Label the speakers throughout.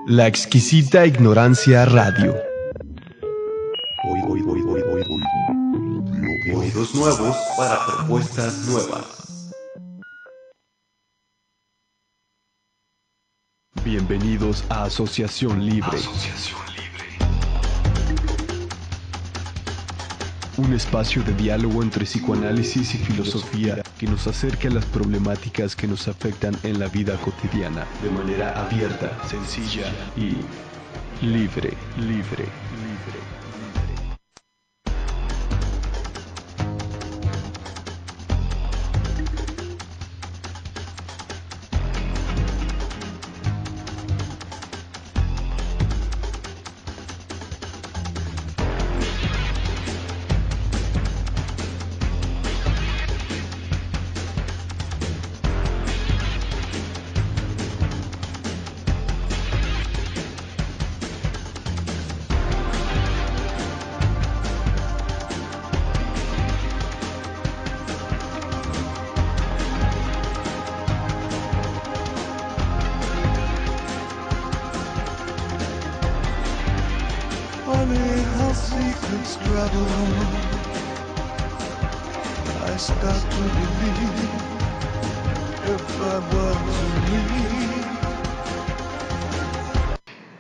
Speaker 1: La exquisita ignorancia radio. Oídos nuevos para propuestas nuevas. Bienvenidos a Asociación Libre. Un espacio de diálogo entre psicoanálisis y filosofía que nos acerca a las problemáticas que nos afectan en la vida cotidiana de manera abierta, sencilla y libre.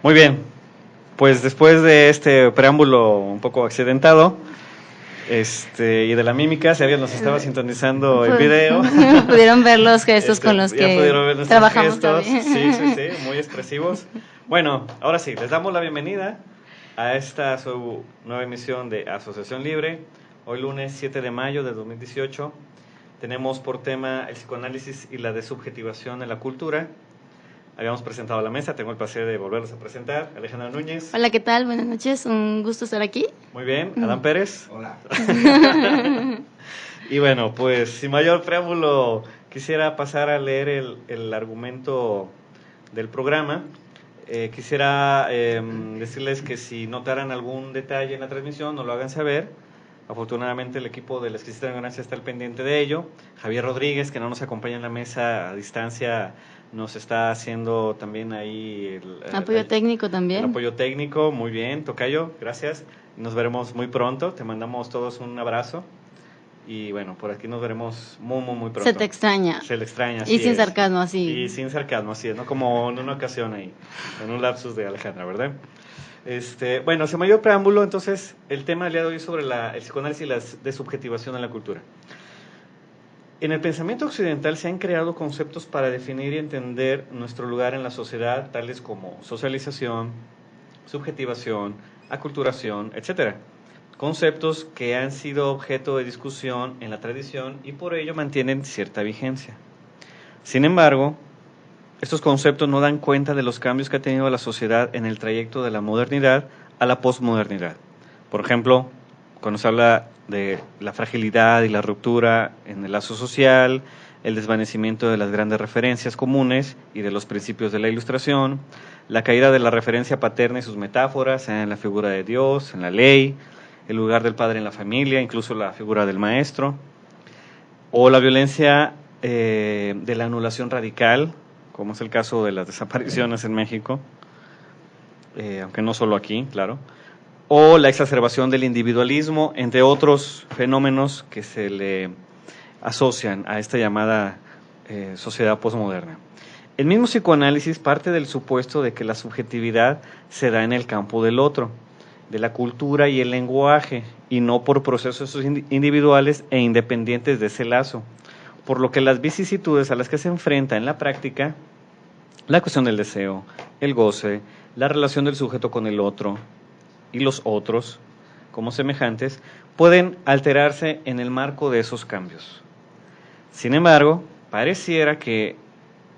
Speaker 2: Muy bien, pues después de este preámbulo un poco accidentado y de la mímica, si alguien nos estaba sintonizando el video,
Speaker 3: pudieron ver los gestos con los que trabajamos
Speaker 2: gestos, sí, muy expresivos. Bueno, ahora sí, les damos la bienvenida a esta su nueva emisión de Asociación Libre. Hoy lunes 7 de mayo de 2018 tenemos por tema el psicoanálisis y la desubjetivación en la cultura. Habíamos presentado a la mesa, tengo el placer de volverlos a presentar. Alejandra Núñez.
Speaker 3: Hola, ¿qué tal? Buenas noches, un gusto estar aquí.
Speaker 2: Muy bien, Adán Pérez.
Speaker 4: Hola.
Speaker 2: Y bueno, pues sin mayor preámbulo, quisiera pasar a leer el argumento del programa. Quisiera decirles que si notaran algún detalle en la transmisión, nos lo hagan saber. Afortunadamente el equipo de la exquisita ignorancia está al pendiente de ello. Javier Rodríguez, que no nos acompaña en la mesa a distancia, nos está haciendo también ahí el
Speaker 3: apoyo técnico también.
Speaker 2: El apoyo técnico, muy bien, tocayo, gracias. Nos veremos muy pronto, te mandamos todos un abrazo. Y bueno, por aquí nos veremos muy pronto.
Speaker 3: Se te extraña.
Speaker 2: Se le extraña,
Speaker 3: así. Y sin sarcasmo, así.
Speaker 2: Y sin sarcasmo, así es, ¿no? Como en una ocasión ahí, en un lapsus de Alejandra, ¿verdad? Bueno, sin mayor preámbulo, entonces, el tema del día de hoy es sobre el psicoanálisis y la desubjetivación en la cultura. En el pensamiento occidental se han creado conceptos para definir y entender nuestro lugar en la sociedad, tales como socialización, subjetivación, aculturación, etc. Conceptos que han sido objeto de discusión en la tradición y por ello mantienen cierta vigencia. Sin embargo, estos conceptos no dan cuenta de los cambios que ha tenido la sociedad en el trayecto de la modernidad a la posmodernidad. Por ejemplo, cuando se habla de la fragilidad y la ruptura en el lazo social, el desvanecimiento de las grandes referencias comunes y de los principios de la Ilustración, la caída de la referencia paterna y sus metáforas en la figura de Dios, en la ley, el lugar del padre en la familia, incluso la figura del maestro, o la violencia de la anulación radical, como es el caso de las desapariciones en México, aunque no solo aquí, claro, o la exacerbación del individualismo, entre otros fenómenos que se le asocian a esta llamada sociedad posmoderna. El mismo psicoanálisis parte del supuesto de que la subjetividad se da en el campo del otro, de la cultura y el lenguaje, y no por procesos individuales e independientes de ese lazo, por lo que las vicisitudes a las que se enfrenta en la práctica, la cuestión del deseo, el goce, la relación del sujeto con el otro y los otros, como semejantes, pueden alterarse en el marco de esos cambios. Sin embargo, pareciera que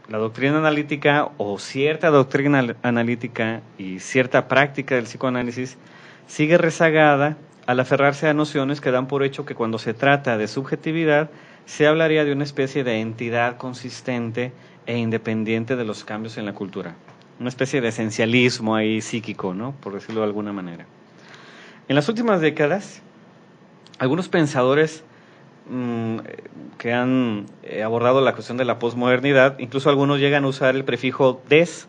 Speaker 2: la doctrina analítica o cierta doctrina analítica y cierta práctica del psicoanálisis sigue rezagada al aferrarse a nociones que dan por hecho que cuando se trata de subjetividad se hablaría de una especie de entidad consistente e independiente de los cambios en la cultura. Una especie de esencialismo ahí psíquico, ¿no? Por decirlo de alguna manera. En las últimas décadas, algunos pensadores que han abordado la cuestión de la posmodernidad, incluso algunos llegan a usar el prefijo des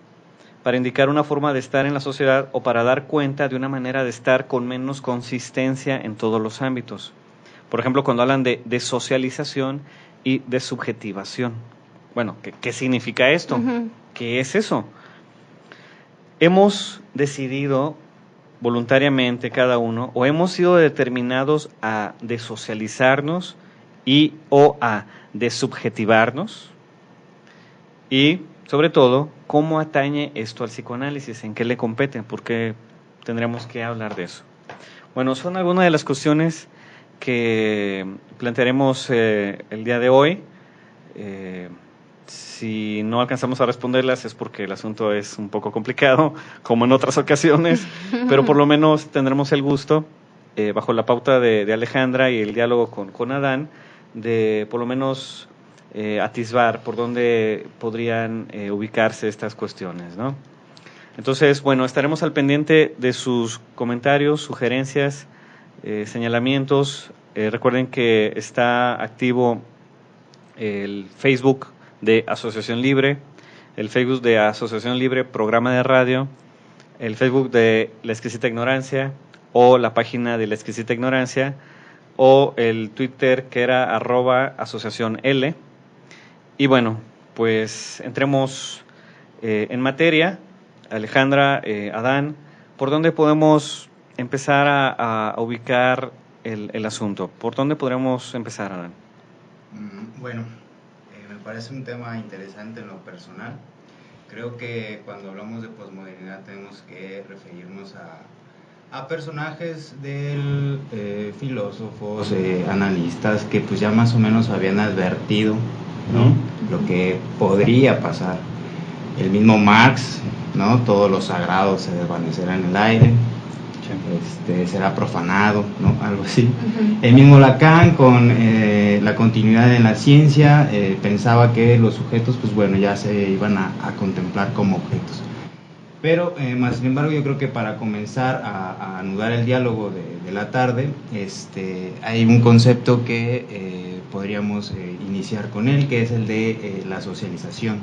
Speaker 2: para indicar una forma de estar en la sociedad o para dar cuenta de una manera de estar con menos consistencia en todos los ámbitos. Por ejemplo, cuando hablan de socialización y de subjetivación. Bueno, ¿qué significa esto? Uh-huh. ¿Qué es eso? Hemos decidido voluntariamente cada uno, o hemos sido determinados a desocializarnos y o a desubjetivarnos, y sobre todo, ¿cómo atañe esto al psicoanálisis? ¿En qué le compete? ¿Por qué tendremos que hablar de eso? Bueno, son algunas de las cuestiones que plantearemos el día de hoy. Si no alcanzamos a responderlas es porque el asunto es un poco complicado, como en otras ocasiones, pero por lo menos tendremos el gusto, bajo la pauta de Alejandra y el diálogo con Adán, de por lo menos atisbar por dónde podrían ubicarse estas cuestiones, ¿no? Entonces, bueno, estaremos al pendiente de sus comentarios, sugerencias, señalamientos. Recuerden que está activo el Facebook de Asociación Libre, el Facebook de Asociación Libre Programa de Radio, el Facebook de La Exquisita Ignorancia o la página de La Exquisita Ignorancia, o el Twitter que era @asociacionl. Y bueno, pues entremos en materia. Alejandra, Adán, ¿por dónde podemos empezar a ubicar el asunto? ¿Por dónde podremos empezar, Adán?
Speaker 4: Bueno, me parece un tema interesante en lo personal. Creo que cuando hablamos de posmodernidad tenemos que referirnos a personajes del filósofos, analistas que pues ya más o menos habían advertido, ¿no?, lo que podría pasar. El mismo Marx, ¿no?, todo lo sagrado se desvanecerá en el aire, será profanado, ¿no?, algo así. Uh-huh. El mismo Lacan, con la continuidad en la ciencia, pensaba que los sujetos, pues bueno, ya se iban a contemplar como objetos. Pero, más sin embargo, yo creo que para comenzar a anudar el diálogo de la tarde, hay un concepto que podríamos iniciar con él, que es el de la socialización.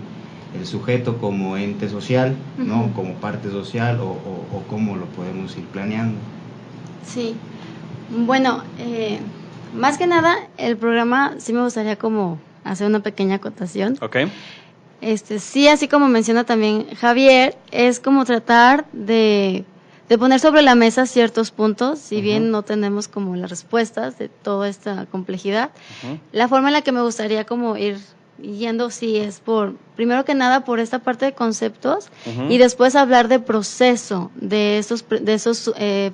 Speaker 4: El sujeto como ente social, ¿no?, uh-huh, como parte social, o cómo lo podemos ir planeando.
Speaker 3: Sí, bueno, más que nada, el programa sí me gustaría como hacer una pequeña acotación.
Speaker 2: Okay.
Speaker 3: Sí, así como menciona también Javier, es como tratar de poner sobre la mesa ciertos puntos, si uh-huh, bien no tenemos como las respuestas de toda esta complejidad. Uh-huh. La forma en la que me gustaría como ir yendo, sí, es primero que nada por esta parte de conceptos, uh-huh, y después hablar de proceso de esos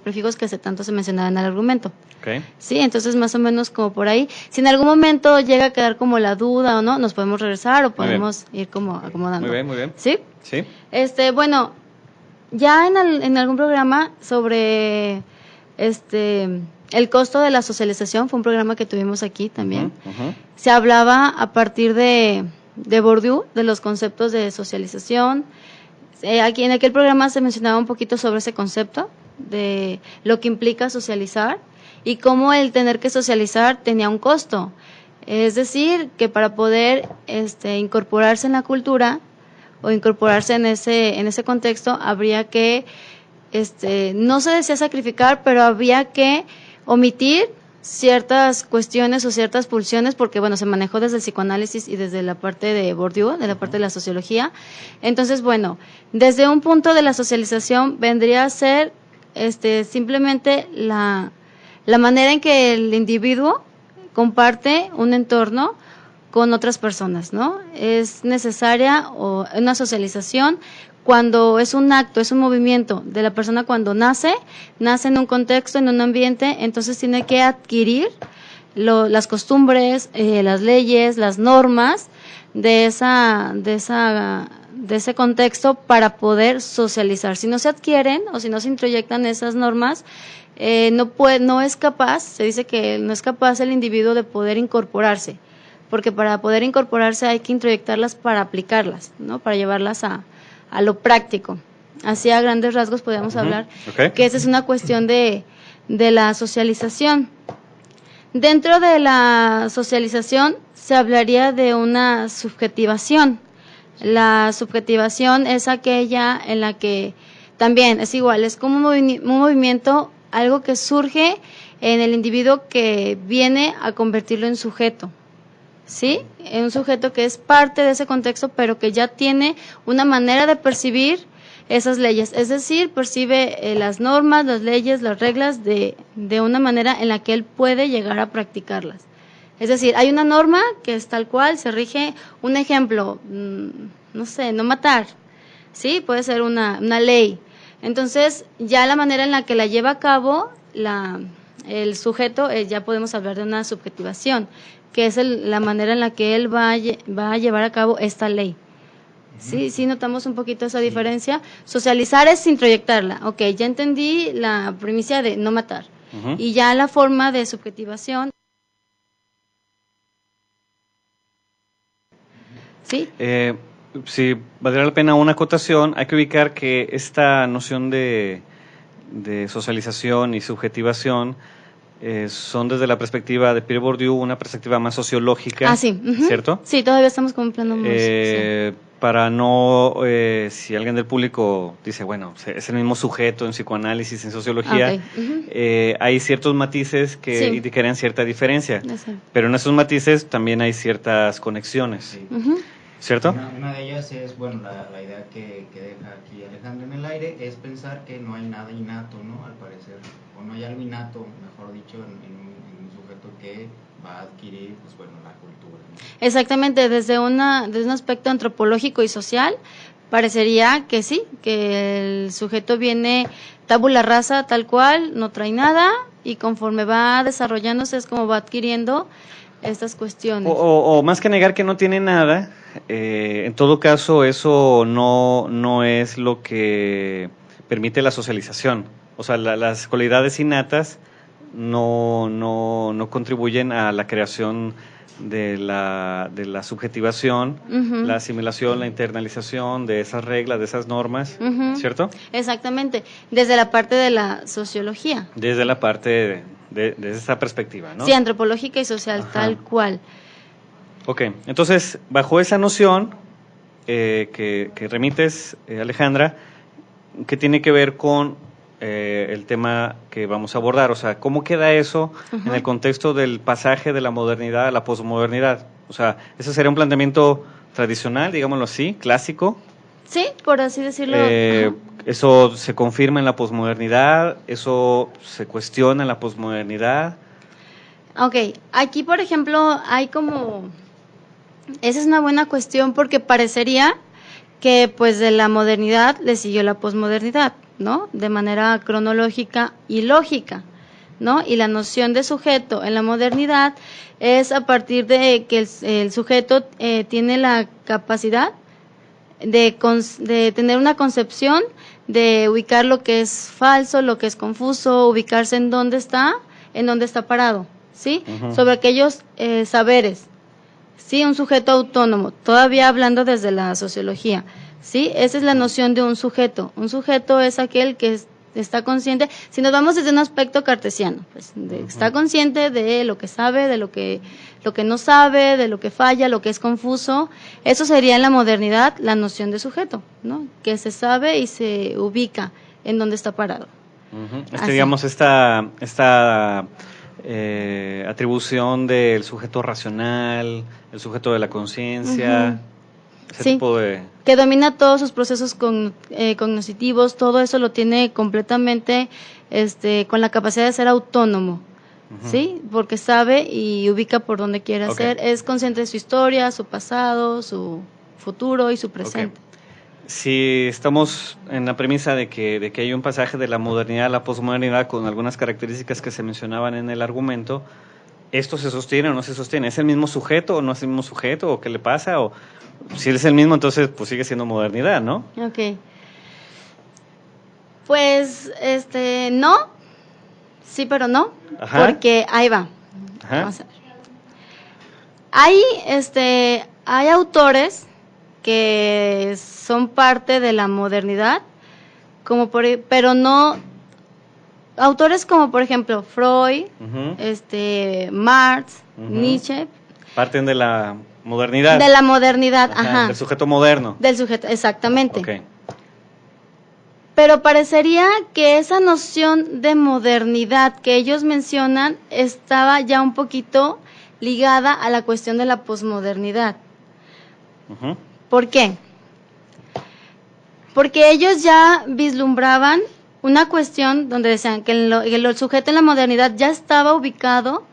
Speaker 3: prefijos que tanto se mencionaban en el argumento.
Speaker 2: Okay.
Speaker 3: Sí, entonces más o menos como por ahí. Si en algún momento llega a quedar como la duda o no, nos podemos regresar o podemos ir como acomodando.
Speaker 2: Muy bien.
Speaker 3: ¿Sí?
Speaker 2: Sí.
Speaker 3: Bueno, ya en algún programa sobre el costo de la socialización, fue un programa que tuvimos aquí también. Uh-huh, uh-huh. Se hablaba a partir de Bourdieu, de los conceptos de socialización. Aquí en aquel programa se mencionaba un poquito sobre ese concepto, de lo que implica socializar y cómo el tener que socializar tenía un costo. Es decir, que para poder incorporarse en la cultura o incorporarse en ese contexto, habría que, no se decía sacrificar, pero había que omitir ciertas cuestiones o ciertas pulsiones, porque bueno, se manejó desde el psicoanálisis y desde la parte de Bourdieu, de la parte de la sociología. Entonces, bueno, desde un punto de la socialización vendría a ser simplemente la manera en que el individuo comparte un entorno con otras personas, ¿no? Es necesaria una socialización cuando es un acto, es un movimiento de la persona cuando nace en un contexto, en un ambiente, entonces tiene que adquirir las costumbres, las leyes, las normas de ese contexto para poder socializar. Si no se adquieren o si no se introyectan esas normas, no es capaz, se dice que no es capaz el individuo de poder incorporarse, porque para poder incorporarse hay que introyectarlas para aplicarlas, ¿no? Para llevarlas a lo práctico. Así a grandes rasgos podríamos hablar que esa es una cuestión de la socialización. Dentro de la socialización se hablaría de una subjetivación. La subjetivación es aquella en la que también es igual, es como un movimiento, algo que surge en el individuo que viene a convertirlo en sujeto, ¿sí? En un sujeto que es parte de ese contexto, pero que ya tiene una manera de percibir esas leyes, es decir, percibe las normas, las leyes, las reglas de una manera en la que él puede llegar a practicarlas. Es decir, hay una norma que es tal cual, se rige, un ejemplo, no sé, no matar, ¿sí? Puede ser una ley. Entonces, ya la manera en la que la lleva a cabo el sujeto, ya podemos hablar de una subjetivación, que es la manera en la que él va a llevar a cabo esta ley. Sí, sí notamos un poquito esa diferencia. Socializar es introyectarla. Ok, ya entendí la primicia de no matar. Y ya la forma de subjetivación. ¿Sí?
Speaker 2: Si valdría la pena una acotación, hay que ubicar que esta noción de socialización y subjetivación son desde la perspectiva de Pierre Bourdieu una perspectiva más sociológica,
Speaker 3: ah, sí.
Speaker 2: ¿cierto?
Speaker 3: Sí, todavía estamos con un plano más. Sí.
Speaker 2: Para no, si alguien del público dice, bueno, es el mismo sujeto en psicoanálisis, en sociología, hay ciertos matices que indicarían cierta diferencia, pero en esos matices también hay ciertas conexiones.
Speaker 4: Sí.
Speaker 2: ¿Cierto?
Speaker 4: Una de ellas es, bueno, la idea que deja aquí Alejandra en el aire es pensar que no hay nada innato, ¿no? Al parecer, o no hay algo innato, mejor dicho, en un sujeto que va a adquirir, pues bueno, la cultura, ¿no?
Speaker 3: Exactamente, desde un aspecto antropológico y social, parecería que sí, que el sujeto viene tabula rasa tal cual, no trae nada, y conforme va desarrollándose es como va adquiriendo estas cuestiones.
Speaker 2: O más que negar que no tiene nada, en todo caso eso no es lo que permite la socialización. O sea, las cualidades innatas no contribuyen a la creación de la subjetivación, la asimilación, la internalización de esas reglas, de esas normas, ¿cierto?
Speaker 3: Exactamente, desde la parte de la sociología.
Speaker 2: Desde la parte de esa perspectiva, ¿no?
Speaker 3: Sí, antropológica y social, tal cual.
Speaker 2: Ok, entonces, bajo esa noción que remites, Alejandra, que tiene que ver con el tema que vamos a abordar, o sea, ¿cómo queda eso en el contexto del pasaje de la modernidad a la posmodernidad? O sea, ese sería un planteamiento tradicional, digámoslo así, clásico.
Speaker 3: Sí, por así decirlo.
Speaker 2: ¿Eso se confirma en la posmodernidad? ¿Eso se cuestiona en la posmodernidad?
Speaker 3: Ok, aquí por ejemplo hay como... Esa es una buena cuestión porque parecería que pues de la modernidad le siguió la posmodernidad, ¿no? De manera cronológica y lógica, ¿no? Y la noción de sujeto en la modernidad es a partir de que el sujeto tiene la capacidad de tener una concepción, de ubicar lo que es falso, lo que es confuso, ubicarse en dónde está parado, ¿sí? Sobre aquellos saberes. Sí, un sujeto autónomo, todavía hablando desde la sociología, ¿sí? Esa es la noción de un sujeto. Un sujeto es aquel que está consciente, si nos vamos desde un aspecto cartesiano, pues está consciente de lo que sabe, de lo que no sabe, de lo que falla, lo que es confuso. Eso sería en la modernidad la noción de sujeto, ¿no? Que se sabe y se ubica en donde está parado.
Speaker 2: Digamos, esta atribución del sujeto racional, el sujeto de la conciencia, ese tipo de...
Speaker 3: que domina todos sus procesos cognitivos, todo eso lo tiene completamente con la capacidad de ser autónomo, ¿sí? Porque sabe y ubica por donde quiere ser, es consciente de su historia, su pasado, su futuro y su presente.
Speaker 2: Si estamos en la premisa de que hay un pasaje de la modernidad a la posmodernidad con algunas características que se mencionaban en el argumento, ¿esto se sostiene o no se sostiene? ¿Es el mismo sujeto o no es el mismo sujeto? ¿O qué le pasa? O si él es el mismo, entonces pues sigue siendo modernidad, ¿no?
Speaker 3: Ok. Pues, no. Sí, pero no. Porque ahí va. Vamos a ver. Hay autores que son parte de la modernidad, pero no autores como por ejemplo Freud, Marx, Nietzsche.
Speaker 2: Parten de la modernidad.
Speaker 3: De la modernidad, ajá.
Speaker 2: Del sujeto moderno.
Speaker 3: Del sujeto, exactamente.
Speaker 2: Okay.
Speaker 3: Pero parecería que esa noción de modernidad que ellos mencionan estaba ya un poquito ligada a la cuestión de la posmodernidad. ¿Por qué? Porque ellos ya vislumbraban una cuestión donde decían que el sujeto en la modernidad ya estaba ubicado,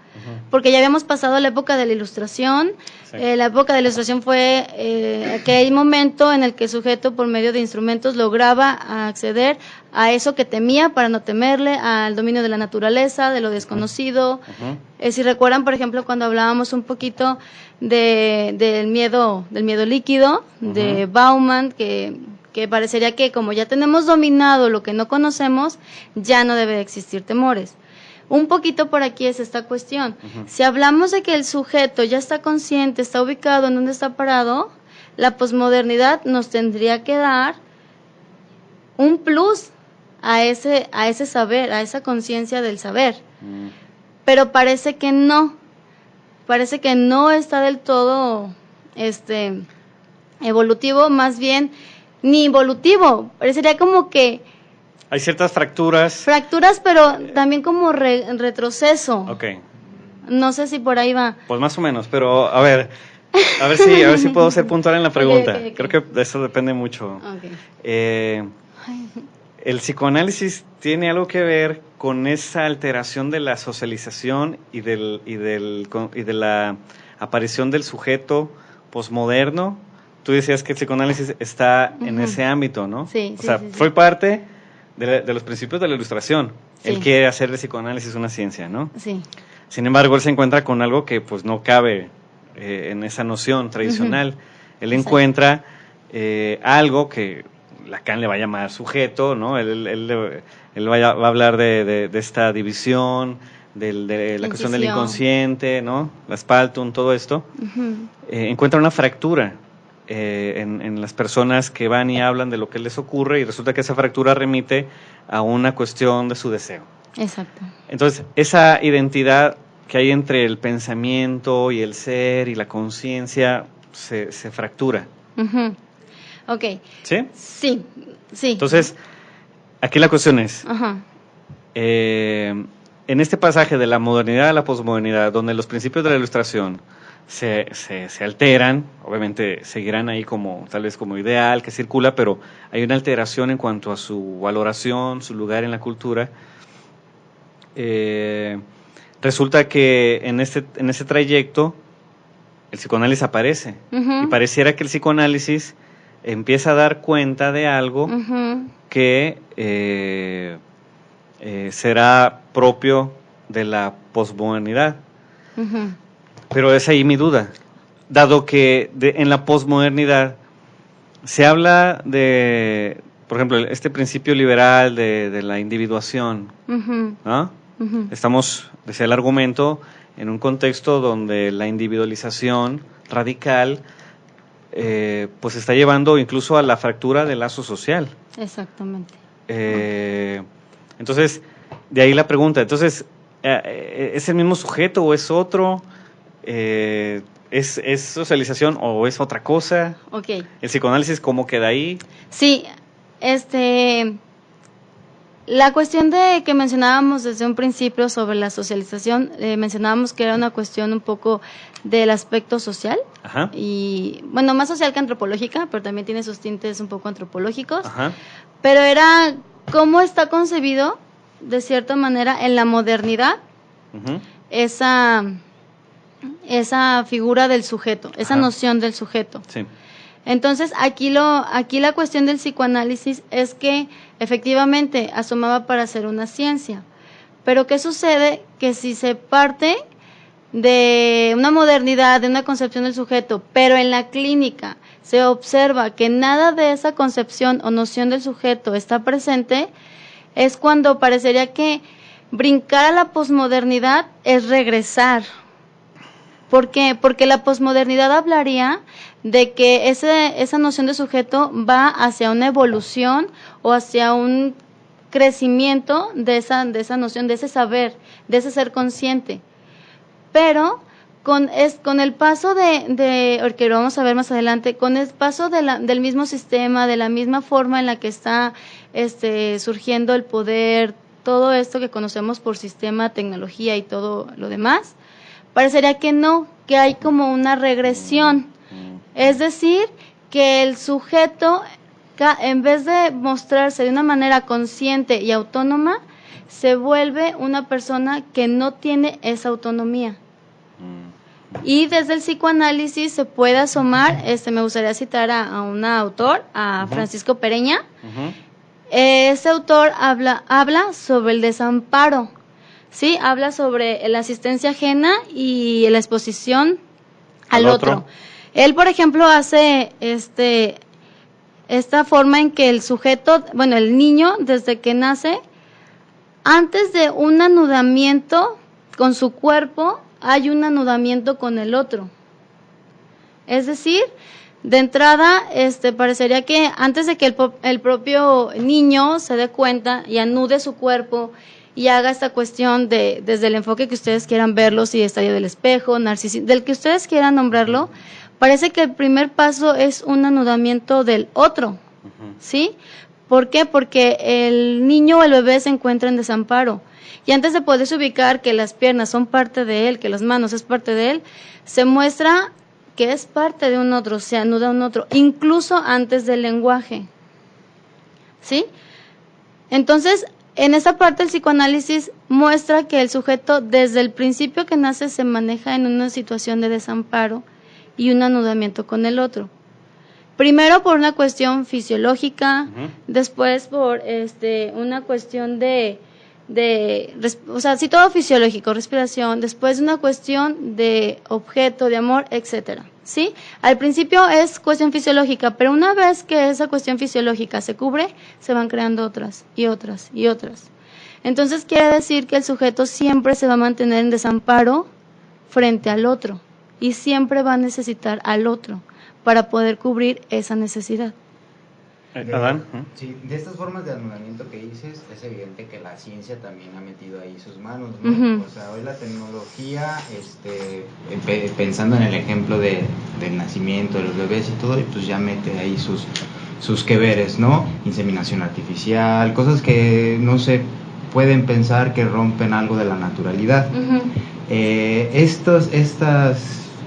Speaker 3: porque ya habíamos pasado la época de la Ilustración. La época de la Ilustración fue aquel momento en el que el sujeto por medio de instrumentos lograba acceder a eso que temía para no temerle, al dominio de la naturaleza, de lo desconocido. Si recuerdan, por ejemplo, cuando hablábamos un poquito del miedo líquido, de Bauman, que parecería que como ya tenemos dominado lo que no conocemos, ya no debe existir temores. Un poquito por aquí es esta cuestión. Si hablamos de que el sujeto ya está consciente, está ubicado en donde está parado, la posmodernidad nos tendría que dar un plus a ese saber, a esa conciencia del saber. Pero parece que no está del todo evolutivo, más bien ni evolutivo. Parecería como que
Speaker 2: hay ciertas fracturas.
Speaker 3: Pero también como retroceso.
Speaker 2: Ok.
Speaker 3: No sé si por ahí va.
Speaker 2: Pues más o menos, pero a ver si puedo ser puntual en la pregunta. Okay. Creo que de eso depende mucho. El psicoanálisis tiene algo que ver con esa alteración de la socialización y de la aparición del sujeto posmoderno. Tú decías que el psicoanálisis está en ese ámbito, ¿no?
Speaker 3: Sí.
Speaker 2: O sea, fue parte de los principios de la Ilustración. Sí. Él quiere hacer del psicoanálisis una ciencia, ¿no?
Speaker 3: Sí.
Speaker 2: Sin embargo, él se encuentra con algo que pues no cabe en esa noción tradicional. Él encuentra algo que Lacan le va a llamar sujeto, ¿no? Él va a hablar de esta división, de la cuestión del inconsciente, ¿no? La Spaltung, todo esto. Encuentra una fractura en las personas que van y hablan de lo que les ocurre, y resulta que esa fractura remite a una cuestión de su deseo.
Speaker 3: Exacto.
Speaker 2: Entonces, esa identidad que hay entre el pensamiento y el ser y la conciencia se fractura.
Speaker 3: Ok.
Speaker 2: ¿Sí?
Speaker 3: Sí.
Speaker 2: Entonces, aquí la cuestión es, en este pasaje de la modernidad a la posmodernidad, donde los principios de la Ilustración se alteran, obviamente seguirán ahí como tal vez como ideal que circula, pero hay una alteración en cuanto a su valoración, su lugar en la cultura. Resulta que en ese trayecto el psicoanálisis aparece y pareciera que el psicoanálisis empieza a dar cuenta de algo que será propio de la posmodernidad. Pero es ahí mi duda, dado que en la posmodernidad se habla de, por ejemplo, este principio liberal de la individuación, ¿no? Estamos, decía el argumento, en un contexto donde la individualización radical pues está llevando incluso a la fractura del lazo social.
Speaker 3: Exactamente.
Speaker 2: Entonces, de ahí la pregunta, entonces, ¿es el mismo sujeto o es otro? ¿Es socialización o es otra cosa?
Speaker 3: Okay.
Speaker 2: ¿El psicoanálisis cómo queda ahí?
Speaker 3: Sí, la cuestión de que mencionábamos desde un principio sobre la socialización, mencionábamos que era una cuestión un poco del aspecto social.
Speaker 2: Ajá.
Speaker 3: Y bueno, más social que antropológica, pero también tiene sus tintes un poco antropológicos.
Speaker 2: Ajá.
Speaker 3: Pero era cómo está concebido de cierta manera en la modernidad esa figura del sujeto, esa noción del sujeto.
Speaker 2: Sí.
Speaker 3: Entonces, aquí la cuestión del psicoanálisis es que efectivamente asomaba para ser una ciencia. Pero ¿qué sucede? Que si se parte de una modernidad, de una concepción del sujeto, pero en la clínica se observa que nada de esa concepción o noción del sujeto está presente, es cuando parecería que brincar a la posmodernidad es regresar. ¿Por qué? Porque la posmodernidad hablaría de que esa noción de sujeto va hacia una evolución o hacia un crecimiento de esa noción, de ese saber, de ese ser consciente. Pero con el paso porque lo vamos a ver más adelante, con el paso del mismo sistema, de la misma forma en la que está surgiendo el poder, todo esto que conocemos por sistema, tecnología y todo lo demás, parecería que no, que hay como una regresión. Es decir, que el sujeto, en vez de mostrarse de una manera consciente y autónoma, se vuelve una persona que no tiene esa autonomía. Y desde el psicoanálisis se puede asomar, me gustaría citar a un autor, a Francisco Pereña. Ese autor habla sobre el desamparo, ¿sí? Habla sobre la asistencia ajena y la exposición al otro. Él, por ejemplo, hace esta forma en que el sujeto, bueno, el niño, desde que nace, antes de un anudamiento con su cuerpo, hay un anudamiento con el otro. Es decir, de entrada, parecería que antes de que el propio niño se dé cuenta y anude su cuerpo y haga esta cuestión desde el enfoque que ustedes quieran verlo, si estadio del espejo, narcisismo, del que ustedes quieran nombrarlo, parece que el primer paso es un anudamiento del otro, ¿sí? ¿Por qué? Porque el niño o el bebé se encuentra en desamparo. Y antes de poderse ubicar que las piernas son parte de él, que las manos es parte de él, se muestra que es parte de un otro, se anuda a un otro, incluso antes del lenguaje, ¿sí? Entonces, en esta parte el psicoanálisis muestra que el sujeto desde el principio que nace se maneja en una situación de desamparo y un anudamiento con el otro. Primero por una cuestión fisiológica, después por una cuestión sí, todo fisiológico, respiración, después una cuestión de objeto, de amor, etcétera, ¿sí? Al principio es cuestión fisiológica, pero una vez que esa cuestión fisiológica se cubre, se van creando otras y otras y otras. Entonces quiere decir que el sujeto siempre se va a mantener en desamparo frente al otro y siempre va a necesitar al otro para poder cubrir esa necesidad.
Speaker 2: Adán.
Speaker 4: Sí, de estas formas de anudamiento que dices, es evidente que la ciencia también ha metido ahí sus manos, ¿no? O sea, hoy la tecnología, pensando en el ejemplo del nacimiento de los bebés y todo, pues ya mete ahí sus que veres, ¿no? Inseminación artificial, cosas que no se pueden pensar que rompen algo de la naturalidad.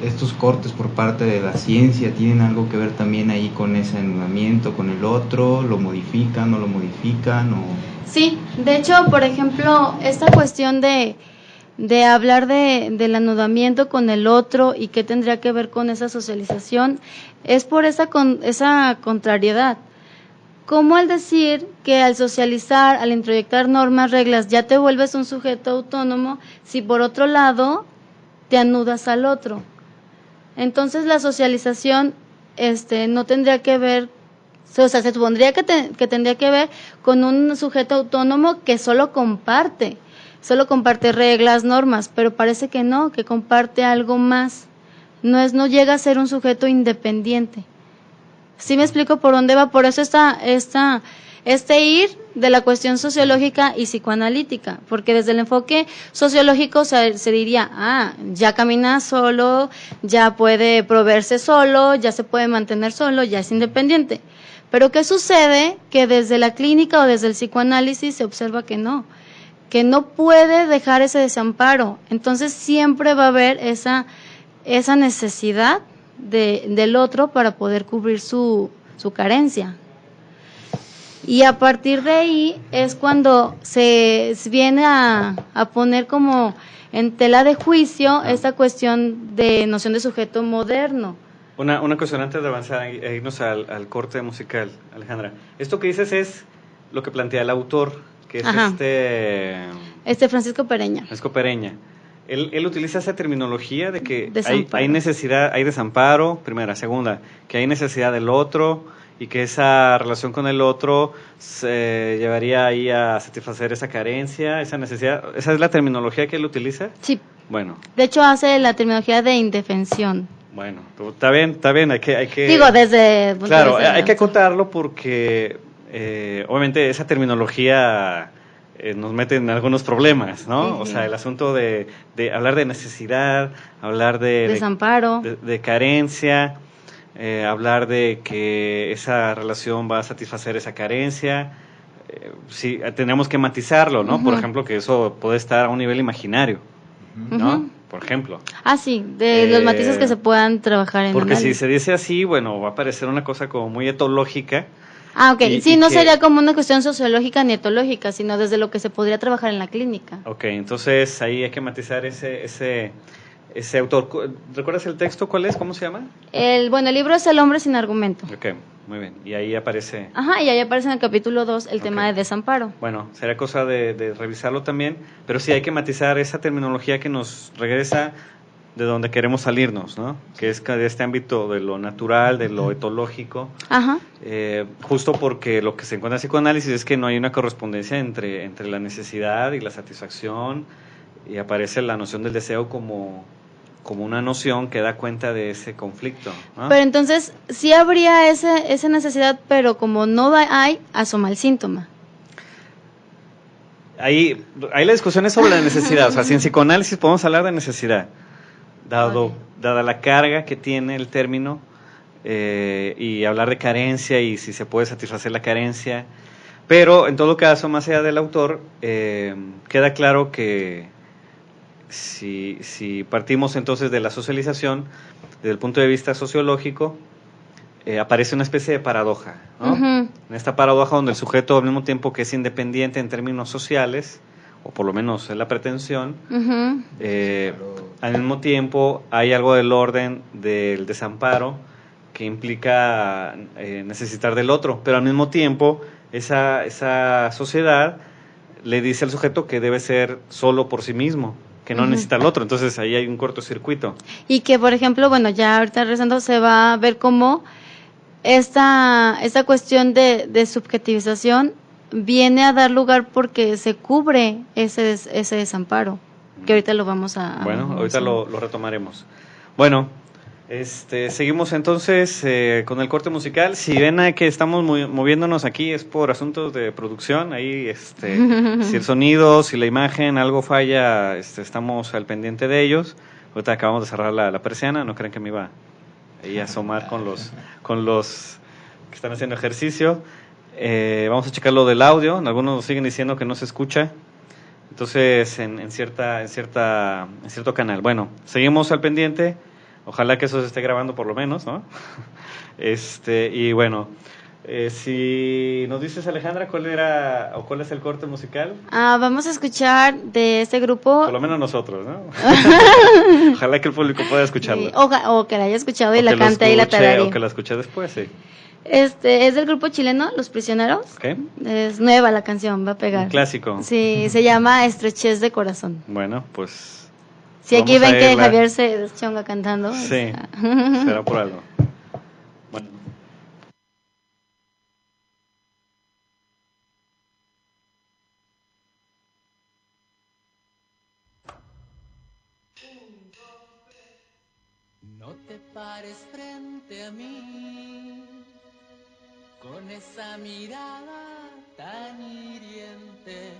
Speaker 4: Estos cortes por parte de la ciencia tienen algo que ver también ahí con ese anudamiento con el otro, ¿lo modifican, no lo modifican?
Speaker 3: Sí, de hecho, por ejemplo, esta cuestión de hablar del anudamiento con el otro y qué tendría que ver con esa socialización, es por esa contrariedad. ¿Cómo al decir que al socializar, al introyectar normas, reglas, ya te vuelves un sujeto autónomo, si por otro lado te anudas al otro? Entonces la socialización no tendría que ver, o sea, se supondría que tendría que ver con un sujeto autónomo que solo comparte reglas, normas, pero parece que no, que comparte algo más. No llega a ser un sujeto independiente. ¿Sí me explico por dónde va? Por eso ir de la cuestión sociológica y psicoanalítica, porque desde el enfoque sociológico se diría, ya camina solo, ya puede proveerse solo, ya se puede mantener solo, ya es independiente. Pero ¿qué sucede? Que desde la clínica o desde el psicoanálisis se observa que no puede dejar ese desamparo. Entonces siempre va a haber esa necesidad del otro para poder cubrir su carencia. Y a partir de ahí es cuando se viene a poner como en tela de juicio esta cuestión de noción de sujeto moderno.
Speaker 2: Una cuestión antes de avanzar e irnos al corte musical, Alejandra. Esto que dices es lo que plantea el autor, que es
Speaker 3: Francisco Pereña.
Speaker 2: Francisco Pereña. Él utiliza esa terminología de que hay necesidad, hay desamparo, primera, segunda, que hay necesidad del otro y que esa relación con el otro se llevaría ahí a satisfacer esa carencia, esa necesidad. ¿Esa es la terminología que él utiliza?
Speaker 3: Sí.
Speaker 2: Bueno.
Speaker 3: De hecho hace la terminología de indefensión.
Speaker 2: Bueno, está bien, hay que...
Speaker 3: Digo, desde...
Speaker 2: Claro, hay que acotarlo porque obviamente esa terminología nos mete en algunos problemas, ¿no?
Speaker 3: Sí,
Speaker 2: O
Speaker 3: sí.
Speaker 2: sea, el asunto de hablar de necesidad, hablar de
Speaker 3: Desamparo.
Speaker 2: de carencia, hablar de que esa relación va a satisfacer esa carencia. Sí, tenemos que matizarlo, ¿no? Por ejemplo, que eso puede estar a un nivel imaginario, ¿no?
Speaker 3: Ujú.
Speaker 2: Por ejemplo.
Speaker 3: Ah, sí, de los matices que se puedan trabajar en
Speaker 2: Porque si
Speaker 3: análisis.
Speaker 2: se dice así, bueno, va a parecer una cosa como muy etológica.
Speaker 3: Ah, ok.
Speaker 2: Y-
Speaker 3: Sí,
Speaker 2: y
Speaker 3: no
Speaker 2: que-
Speaker 3: sería como una cuestión sociológica ni etológica, sino desde lo que se podría trabajar en la clínica.
Speaker 2: Ok, entonces ahí hay que matizar ese autor. ¿Recuerdas el texto? ¿Cuál es? ¿Cómo se llama?
Speaker 3: Bueno, el libro es El hombre sin argumento.
Speaker 2: Ok, muy bien. Y ahí aparece.
Speaker 3: Ajá, y ahí aparece en el capítulo 2 el tema
Speaker 2: Ok.
Speaker 3: de desamparo.
Speaker 2: Bueno, será cosa de revisarlo también, pero sí hay que matizar esa terminología que nos regresa de donde queremos salirnos, ¿no? Que es de este ámbito de lo natural, de lo etológico,
Speaker 3: Ajá.
Speaker 2: justo porque lo que se encuentra en psicoanálisis es que no hay una correspondencia entre la necesidad y la satisfacción, y aparece la noción del deseo como una noción que da cuenta de ese conflicto, ¿no?
Speaker 3: Pero entonces, sí habría esa necesidad, pero como no hay, asoma el síntoma.
Speaker 2: Ahí la discusión es sobre la necesidad, o sea, si en psicoanálisis podemos hablar de necesidad, dada la carga que tiene el término, y hablar de carencia y si se puede satisfacer la carencia, pero en todo caso, más allá del autor, queda claro que si partimos entonces de la socialización, desde el punto de vista sociológico, aparece una especie de paradoja, ¿no?
Speaker 3: Ujú.
Speaker 2: En esta paradoja donde el sujeto, al mismo tiempo que es independiente en términos sociales, o por lo menos es la pretensión,
Speaker 3: Ujú.
Speaker 2: al mismo tiempo hay algo del orden del desamparo que implica necesitar del otro, pero al mismo tiempo esa sociedad le dice al sujeto que debe ser solo por sí mismo, que no
Speaker 3: Ujú.
Speaker 2: necesita al otro, entonces ahí hay un cortocircuito.
Speaker 3: Y que, por ejemplo, bueno, ya ahorita rezando se va a ver cómo esta cuestión de subjetivización viene a dar lugar porque se cubre ese desamparo, que ahorita lo vamos a
Speaker 2: Bueno, ahorita
Speaker 3: mencionar.
Speaker 2: lo retomaremos. Bueno, seguimos entonces con el corte musical. Si ven que estamos moviéndonos aquí es por asuntos de producción. Ahí, si el sonido, si la imagen, algo falla, estamos al pendiente de ellos. Ahorita acabamos de cerrar la persiana, no crean que me iba ahí a asomar con los que están haciendo ejercicio. Vamos a checar lo del audio. Algunos nos siguen diciendo que no se escucha. Entonces, en cierto canal. Bueno, seguimos al pendiente. Ojalá que eso se esté grabando por lo menos, ¿no? Y bueno, si nos dices, Alejandra, cuál es el corte musical,
Speaker 3: Vamos a escuchar de este grupo,
Speaker 2: por lo menos nosotros, ¿no? Ojalá que el público pueda escucharlo.
Speaker 3: o que la haya escuchado y
Speaker 2: O
Speaker 3: la
Speaker 2: que lo
Speaker 3: cante y la
Speaker 2: escuche,
Speaker 3: tararee.
Speaker 2: o que la escuche después, sí.
Speaker 3: Es del grupo chileno, Los Prisioneros.
Speaker 2: ¿Ok?
Speaker 3: Es nueva la canción, va a pegar.
Speaker 2: Un clásico.
Speaker 3: Sí, se llama Estrechez de Corazón.
Speaker 2: Bueno, pues
Speaker 3: Si aquí
Speaker 2: vamos a
Speaker 3: ven que
Speaker 2: irla.
Speaker 3: Javier se deschonga cantando.
Speaker 2: Sí, será por algo. Bueno.
Speaker 5: No te pares frente a mí con esa mirada tan hiriente.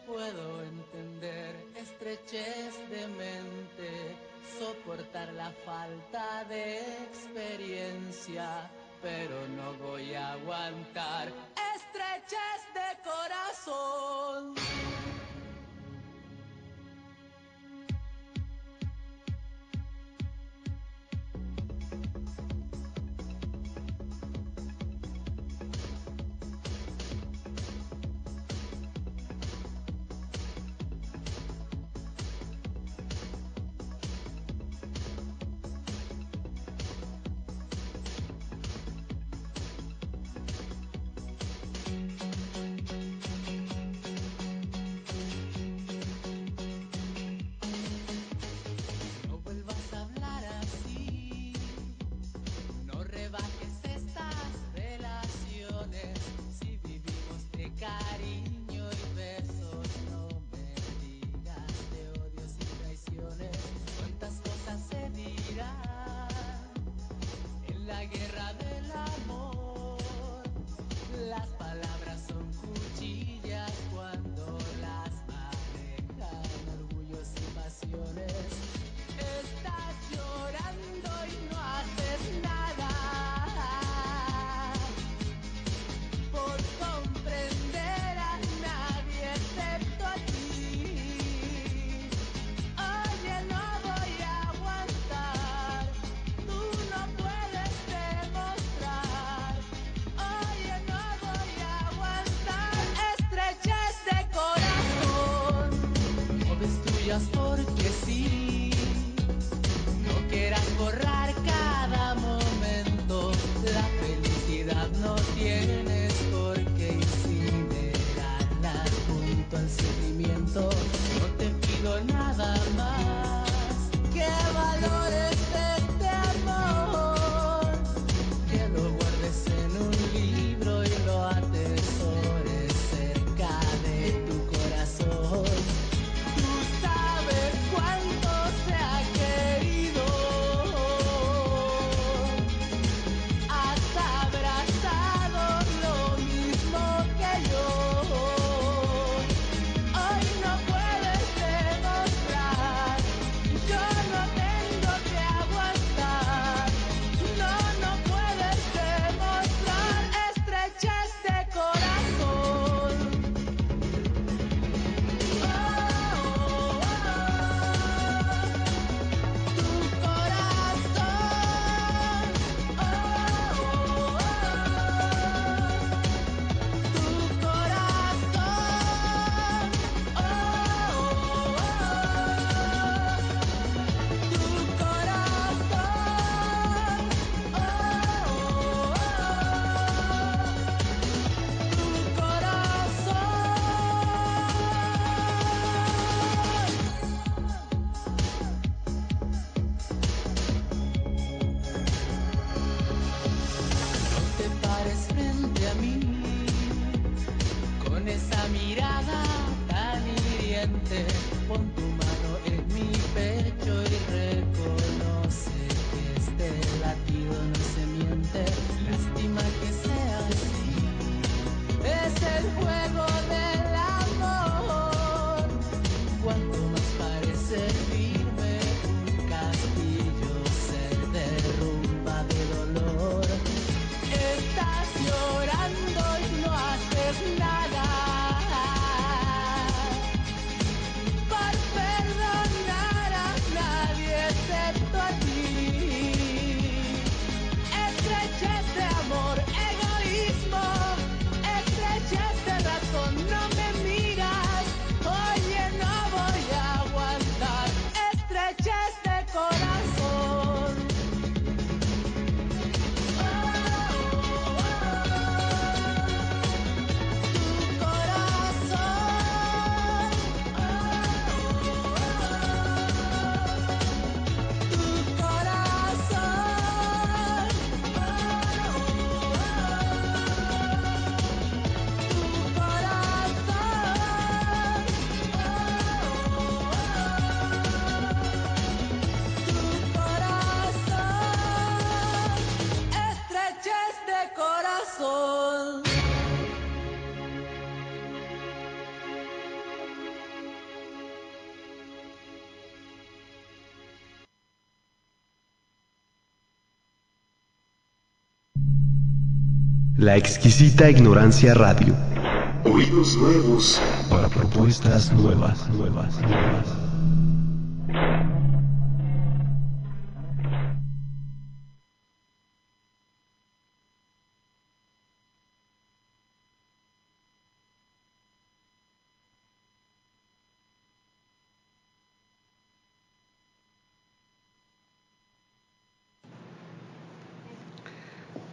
Speaker 5: Puedo entender estrechez de mente, soportar la falta de experiencia, pero no voy a aguantar estrechez de corazón. sigas porque sí. No quieras borrar cada momento. La felicidad no tienes por qué incinerarla junto al sentimiento. No te pido nada más que valores este amor, que lo guardes en un libro y lo atesores cerca de tu corazón. Tú sabes cuánto se ha querido, has abrazado lo mismo que yo. Hoy no puedes demostrar, yo no tengo que aguantar. No, no puedes demostrar estrechez de corazón. Tu No te pares frente a mí con esa mirada tan hiriente. Pon tu mano en mi pecho y reconoce que este latido no se miente. Lástima que sea así, es el juego del amor. Cuanto más parece firme un castillo, se derrumba de dolor. Estás llorando y no haces nada por perdonar a nadie excepto a ti. Estrechez de amor, egoísmo, estrechez de razón. No me miras, oye, no voy a aguantar. Estrechez de corazón. Tu corazón. Tu corazón. Tu corazón. Estrechez de corazón.
Speaker 1: La exquisita ignorancia radio.
Speaker 6: Oídos nuevos.
Speaker 1: Para propuestas nuevas.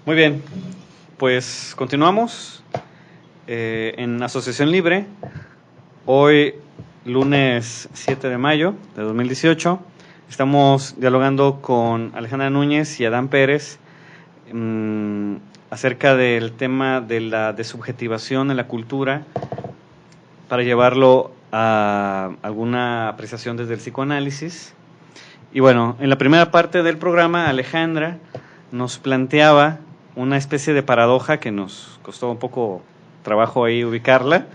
Speaker 2: Muy bien, pues continuamos en Asociación Libre. Hoy, lunes 7 de mayo de 2018, estamos dialogando con Alejandra Núñez y Adán Pérez acerca del tema de la desubjetivación en la cultura para llevarlo a alguna apreciación desde el psicoanálisis. Y bueno, en la primera parte del programa, Alejandra nos planteaba una especie de paradoja que nos costó un poco trabajo ahí ubicarla,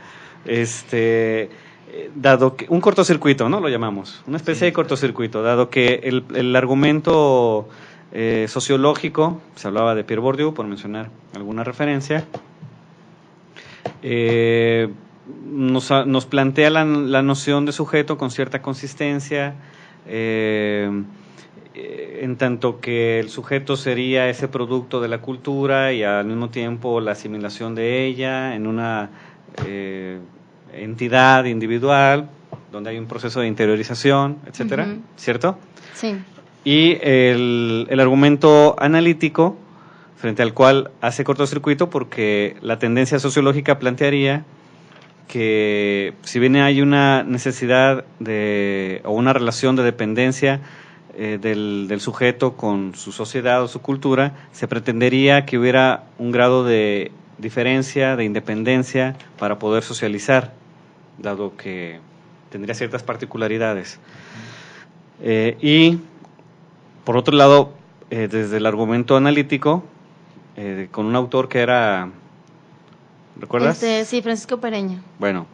Speaker 2: dado que un cortocircuito, ¿no? Lo llamamos, una especie de cortocircuito, dado que el argumento sociológico, se hablaba de Pierre Bourdieu, por mencionar alguna referencia, nos plantea la noción de sujeto con cierta consistencia, en tanto que el sujeto sería ese producto de la cultura y al mismo tiempo la asimilación de ella en una entidad individual, donde hay un proceso de interiorización, etcétera,
Speaker 3: Ujú.
Speaker 2: ¿cierto?
Speaker 3: Sí.
Speaker 2: Y el argumento analítico, frente al cual hace cortocircuito, porque la tendencia sociológica plantearía que si bien hay una necesidad o una relación de dependencia del sujeto con su sociedad o su cultura, se pretendería que hubiera un grado de diferencia, de independencia para poder socializar, dado que tendría ciertas particularidades. Y por otro lado, desde el argumento analítico, con un autor que era, ¿recuerdas?
Speaker 3: Sí, Francisco Pereño.
Speaker 2: Bueno,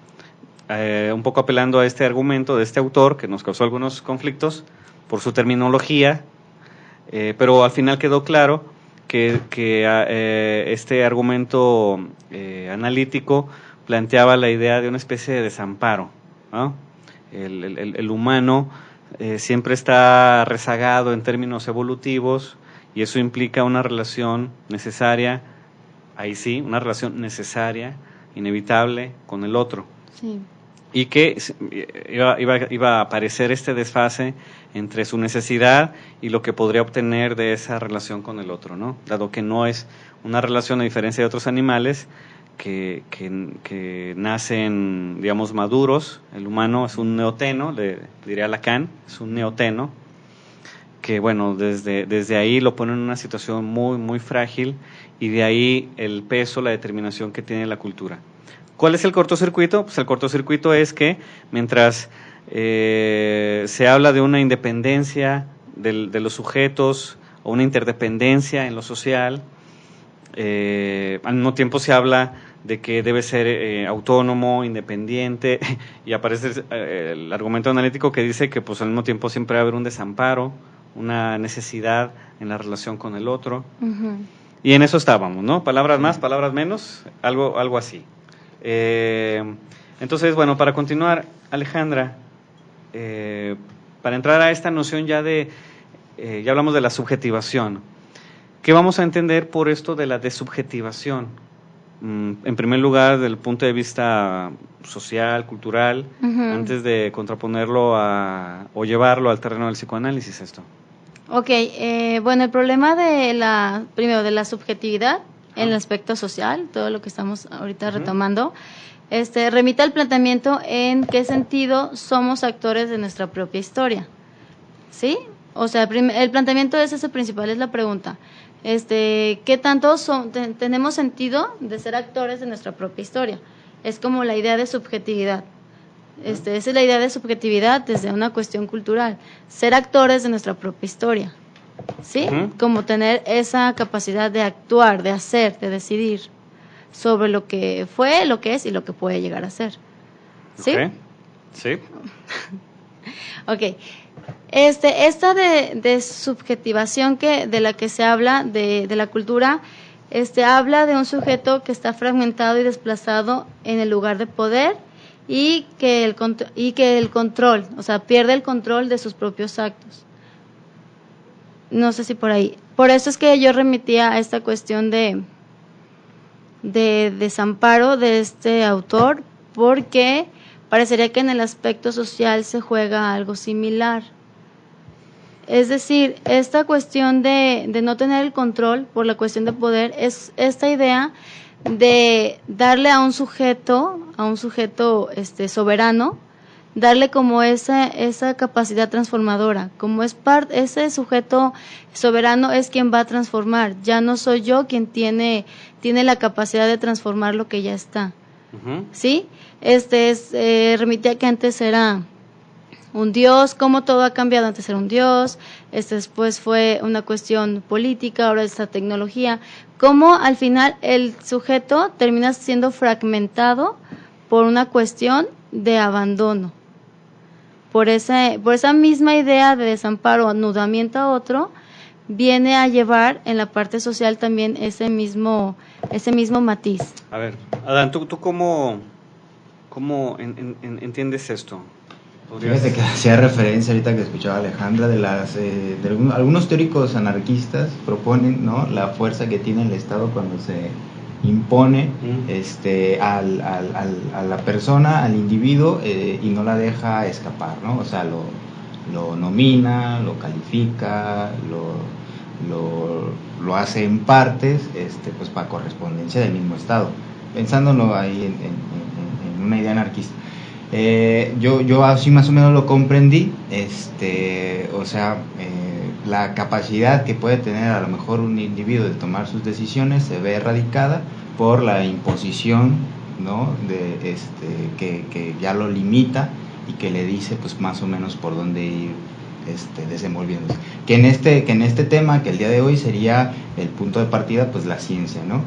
Speaker 2: un poco apelando a este argumento de este autor, que nos causó algunos conflictos por su terminología, pero al final quedó claro que este argumento analítico planteaba la idea de una especie de desamparo, ¿no? El humano siempre está rezagado en términos evolutivos, y eso implica una relación necesaria, ahí sí, una relación necesaria, inevitable con el otro.
Speaker 3: Sí.
Speaker 2: Y que iba a aparecer este desfase entre su necesidad y lo que podría obtener de esa relación con el otro, ¿no? Dado que no es una relación, a diferencia de otros animales que nacen, digamos, maduros. El humano es un neoteno, le diría Lacan, es un neoteno, que bueno, desde ahí lo pone en una situación muy, muy frágil, y de ahí el peso, la determinación que tiene la cultura. ¿Cuál es el cortocircuito? Pues el cortocircuito es que mientras se habla de una independencia de los sujetos o una interdependencia en lo social, al mismo tiempo se habla de que debe ser autónomo, independiente, y aparece el argumento analítico que dice que pues al mismo tiempo siempre va a haber un desamparo, una necesidad en la relación con el otro.
Speaker 3: Ujú.
Speaker 2: Y en eso estábamos, ¿no? Palabras más, palabras menos, algo así. Entonces, bueno, para continuar, Alejandra, para entrar a esta noción ya ya hablamos de la subjetivación. ¿Qué vamos a entender por esto de la desubjetivación? En primer lugar, desde el punto de vista social, cultural,
Speaker 3: Ujú.
Speaker 2: antes de contraponerlo o llevarlo al terreno del psicoanálisis, esto.
Speaker 3: Ok, bueno, el problema primero de la subjetividad en el aspecto social, todo lo que estamos ahorita retomando, remite al planteamiento en qué sentido somos actores de nuestra propia historia, ¿sí? O sea, el planteamiento es ese principal, es la pregunta, ¿qué tanto tenemos sentido de ser actores de nuestra propia historia? Es como la idea de subjetividad. Esa es la idea de subjetividad desde una cuestión cultural, ser actores de nuestra propia historia, ¿sí?
Speaker 2: Ujú.
Speaker 3: Como tener esa capacidad de actuar, de hacer, de decidir sobre lo que fue, lo que es y lo que puede llegar a ser, ¿sí?
Speaker 2: Ok. Sí.
Speaker 3: Ok. Esta de subjetivación de la que se habla de la cultura, habla de un sujeto que está fragmentado y desplazado en el lugar de poder, y que el control, o sea, pierde el control de sus propios actos. No sé si por ahí. Por eso es que yo remitía a esta cuestión de desamparo de este autor, porque parecería que en el aspecto social se juega algo similar. Es decir, esta cuestión de no tener el control por la cuestión de poder es esta idea de darle a un sujeto soberano, darle como esa capacidad transformadora, como ese sujeto soberano es quien va a transformar, ya no soy yo quien tiene la capacidad de transformar lo que ya está.
Speaker 2: Ujú.
Speaker 3: ¿Sí? Remitía que antes era un dios, como todo ha cambiado, antes era un dios, después fue una cuestión política, ahora esta tecnología, cómo al final el sujeto termina siendo fragmentado por una cuestión de abandono, por esa misma idea de desamparo, anudamiento a otro, viene a llevar en la parte social también ese mismo matiz.
Speaker 2: A ver, Adán, ¿tú cómo entiendes esto?
Speaker 4: Fíjate que hacía referencia ahorita que escuchaba a Alejandra de algunos teóricos anarquistas proponen, ¿no?, la fuerza que tiene el Estado cuando se impone a la persona, al individuo, y no la deja escapar, ¿no? O sea, lo nomina, lo califica, lo hace en partes, pues para correspondencia del mismo Estado, pensándolo ahí en una idea anarquista. Yo así más o menos lo comprendí, o sea, la capacidad que puede tener a lo mejor un individuo de tomar sus decisiones se ve erradicada por la imposición, ¿no? Que ya lo limita y que le dice pues más o menos por dónde ir desenvolviéndose. Que en este tema, que el día de hoy sería el punto de partida, pues la ciencia, ¿no?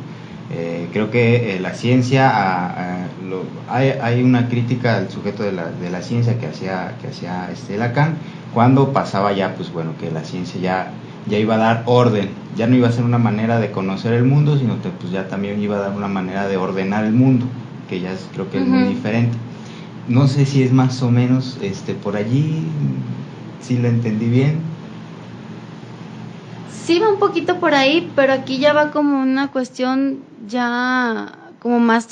Speaker 4: Creo que la ciencia, hay una crítica al sujeto de la ciencia que hacía Lacan, cuando pasaba ya, pues bueno, que la ciencia ya iba a dar orden, ya no iba a ser una manera de conocer el mundo, sino que pues ya también iba a dar una manera de ordenar el mundo, que ya creo que es muy diferente. No sé si es más o menos por allí, si lo entendí bien.
Speaker 3: Sí va un poquito por ahí, pero aquí ya va como una cuestión ya como más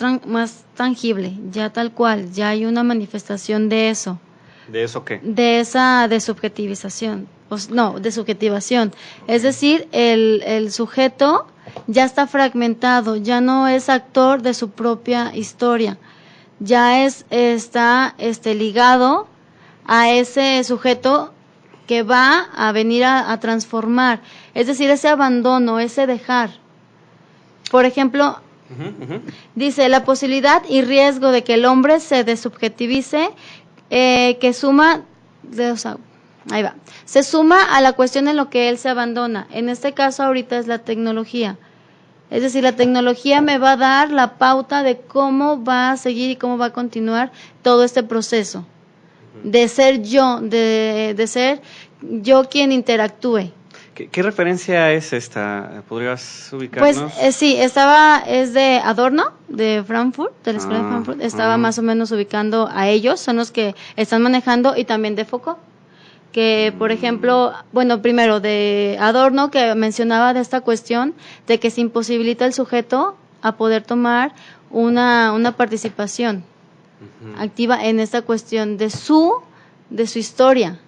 Speaker 3: tangible, ya tal cual, ya hay una manifestación de eso.
Speaker 2: ¿De eso qué?
Speaker 3: De esa desubjetivización, desubjetivación. Es decir, el sujeto ya está fragmentado, ya no es actor de su propia historia, ya está ligado a ese sujeto que va a venir a transformar, es decir, ese abandono, ese dejar. Por ejemplo, dice, la posibilidad y riesgo de que el hombre se desubjetivice, que suma, ahí va, se suma a la cuestión en lo que él se abandona. En este caso ahorita es la tecnología. Es decir, la tecnología me va a dar la pauta de cómo va a seguir y cómo va a continuar todo este proceso. De ser yo, de ser yo quien interactúe.
Speaker 2: ¿Qué referencia es esta? ¿Podrías ubicarnos?
Speaker 3: Pues sí, es de Adorno, de Frankfurt, de la Escuela de Frankfurt. Estaba más o menos ubicando a ellos, son los que están manejando, y también de Foucault. Que, por ejemplo, bueno, primero de Adorno, que mencionaba de esta cuestión de que se imposibilita el sujeto a poder tomar una participación activa en esta cuestión de su historia.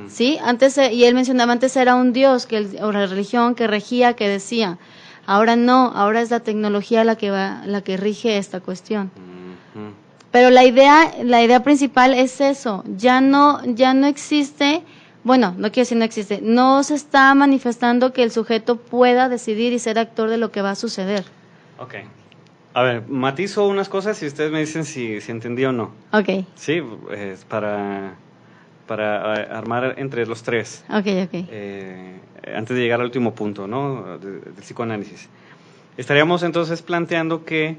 Speaker 3: ¿Sí? Antes, y él mencionaba, antes era un dios, o la religión que regía, que decía. Ahora no, ahora es la tecnología la que rige esta cuestión. Pero la idea principal es eso, ya no existe, bueno, no quiero decir no existe, no se está manifestando que el sujeto pueda decidir y ser actor de lo que va a suceder.
Speaker 2: Ok. A ver, matizo unas cosas y ustedes me dicen si entendí o no.
Speaker 3: Ok.
Speaker 2: Sí, para armar entre los tres.
Speaker 3: Ok.
Speaker 2: Antes de llegar al último punto, ¿no? Del psicoanálisis. Estaríamos entonces planteando que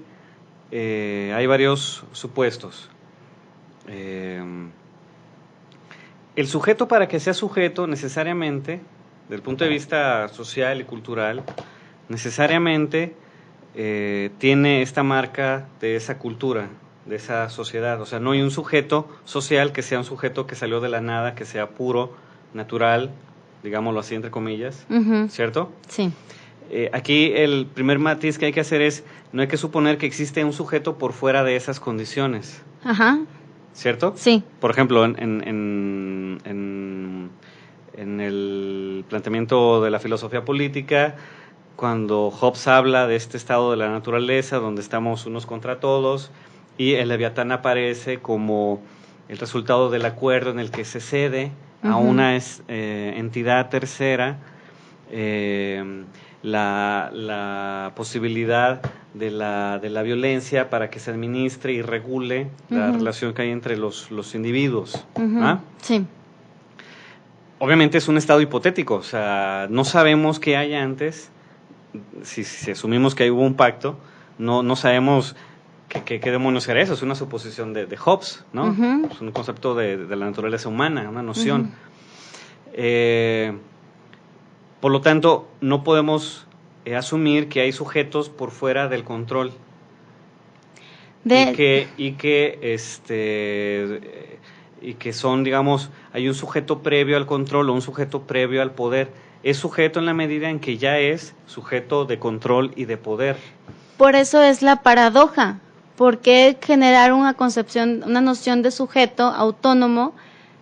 Speaker 2: hay varios supuestos. El sujeto, para que sea sujeto, necesariamente, desde el punto de vista social y cultural, necesariamente tiene esta marca de esa cultura, de esa sociedad. O sea, no hay un sujeto social que sea un sujeto que salió de la nada, que sea puro, natural, digámoslo así, entre comillas, ¿cierto?
Speaker 3: Sí.
Speaker 2: Aquí el primer matiz que hay que hacer es, no hay que suponer que existe un sujeto por fuera de esas condiciones.
Speaker 3: Ajá.
Speaker 2: ¿Cierto?
Speaker 3: Sí.
Speaker 2: Por ejemplo, en el planteamiento de la filosofía política, cuando Hobbes habla de este estado de la naturaleza, donde estamos unos contra todos, y el Leviatán aparece como el resultado del acuerdo en el que se cede a una entidad tercera la posibilidad de la violencia para que se administre y regule la relación que hay entre los individuos. ¿Ah?
Speaker 3: Sí.
Speaker 2: Obviamente es un estado hipotético, o sea, no sabemos qué hay antes. Si asumimos que hubo un pacto, no sabemos qué demonios era eso. Es una suposición de Hobbes, ¿no? Es un concepto de la naturaleza humana, una noción. Por lo tanto, no podemos asumir que hay sujetos por fuera del control y que son, digamos, hay un sujeto previo al control o un sujeto previo al poder. Es sujeto en la medida en que ya es sujeto de control y de poder.
Speaker 3: por eso es la paradoja. ¿Por qué generar una concepción, una noción de sujeto autónomo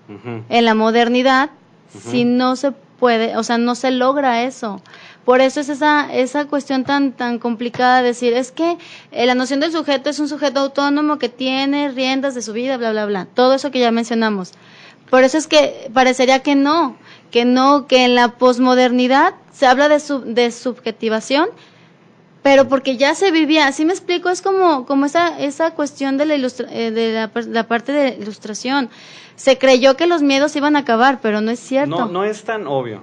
Speaker 2: Ujú.
Speaker 3: en la modernidad
Speaker 2: Ujú.
Speaker 3: si no se puede, o sea, no se logra eso? Por eso es esa cuestión tan complicada de decir, es que la noción del sujeto es un sujeto autónomo que tiene riendas de su vida, bla, bla, bla. Todo eso que ya mencionamos. Por eso es que parecería que en la posmodernidad se habla de subjetivación, pero porque ya se vivía, ¿sí me explico? Es como esa cuestión de la parte de ilustración. Se creyó que los miedos iban a acabar, pero no es cierto.
Speaker 2: No es tan obvio.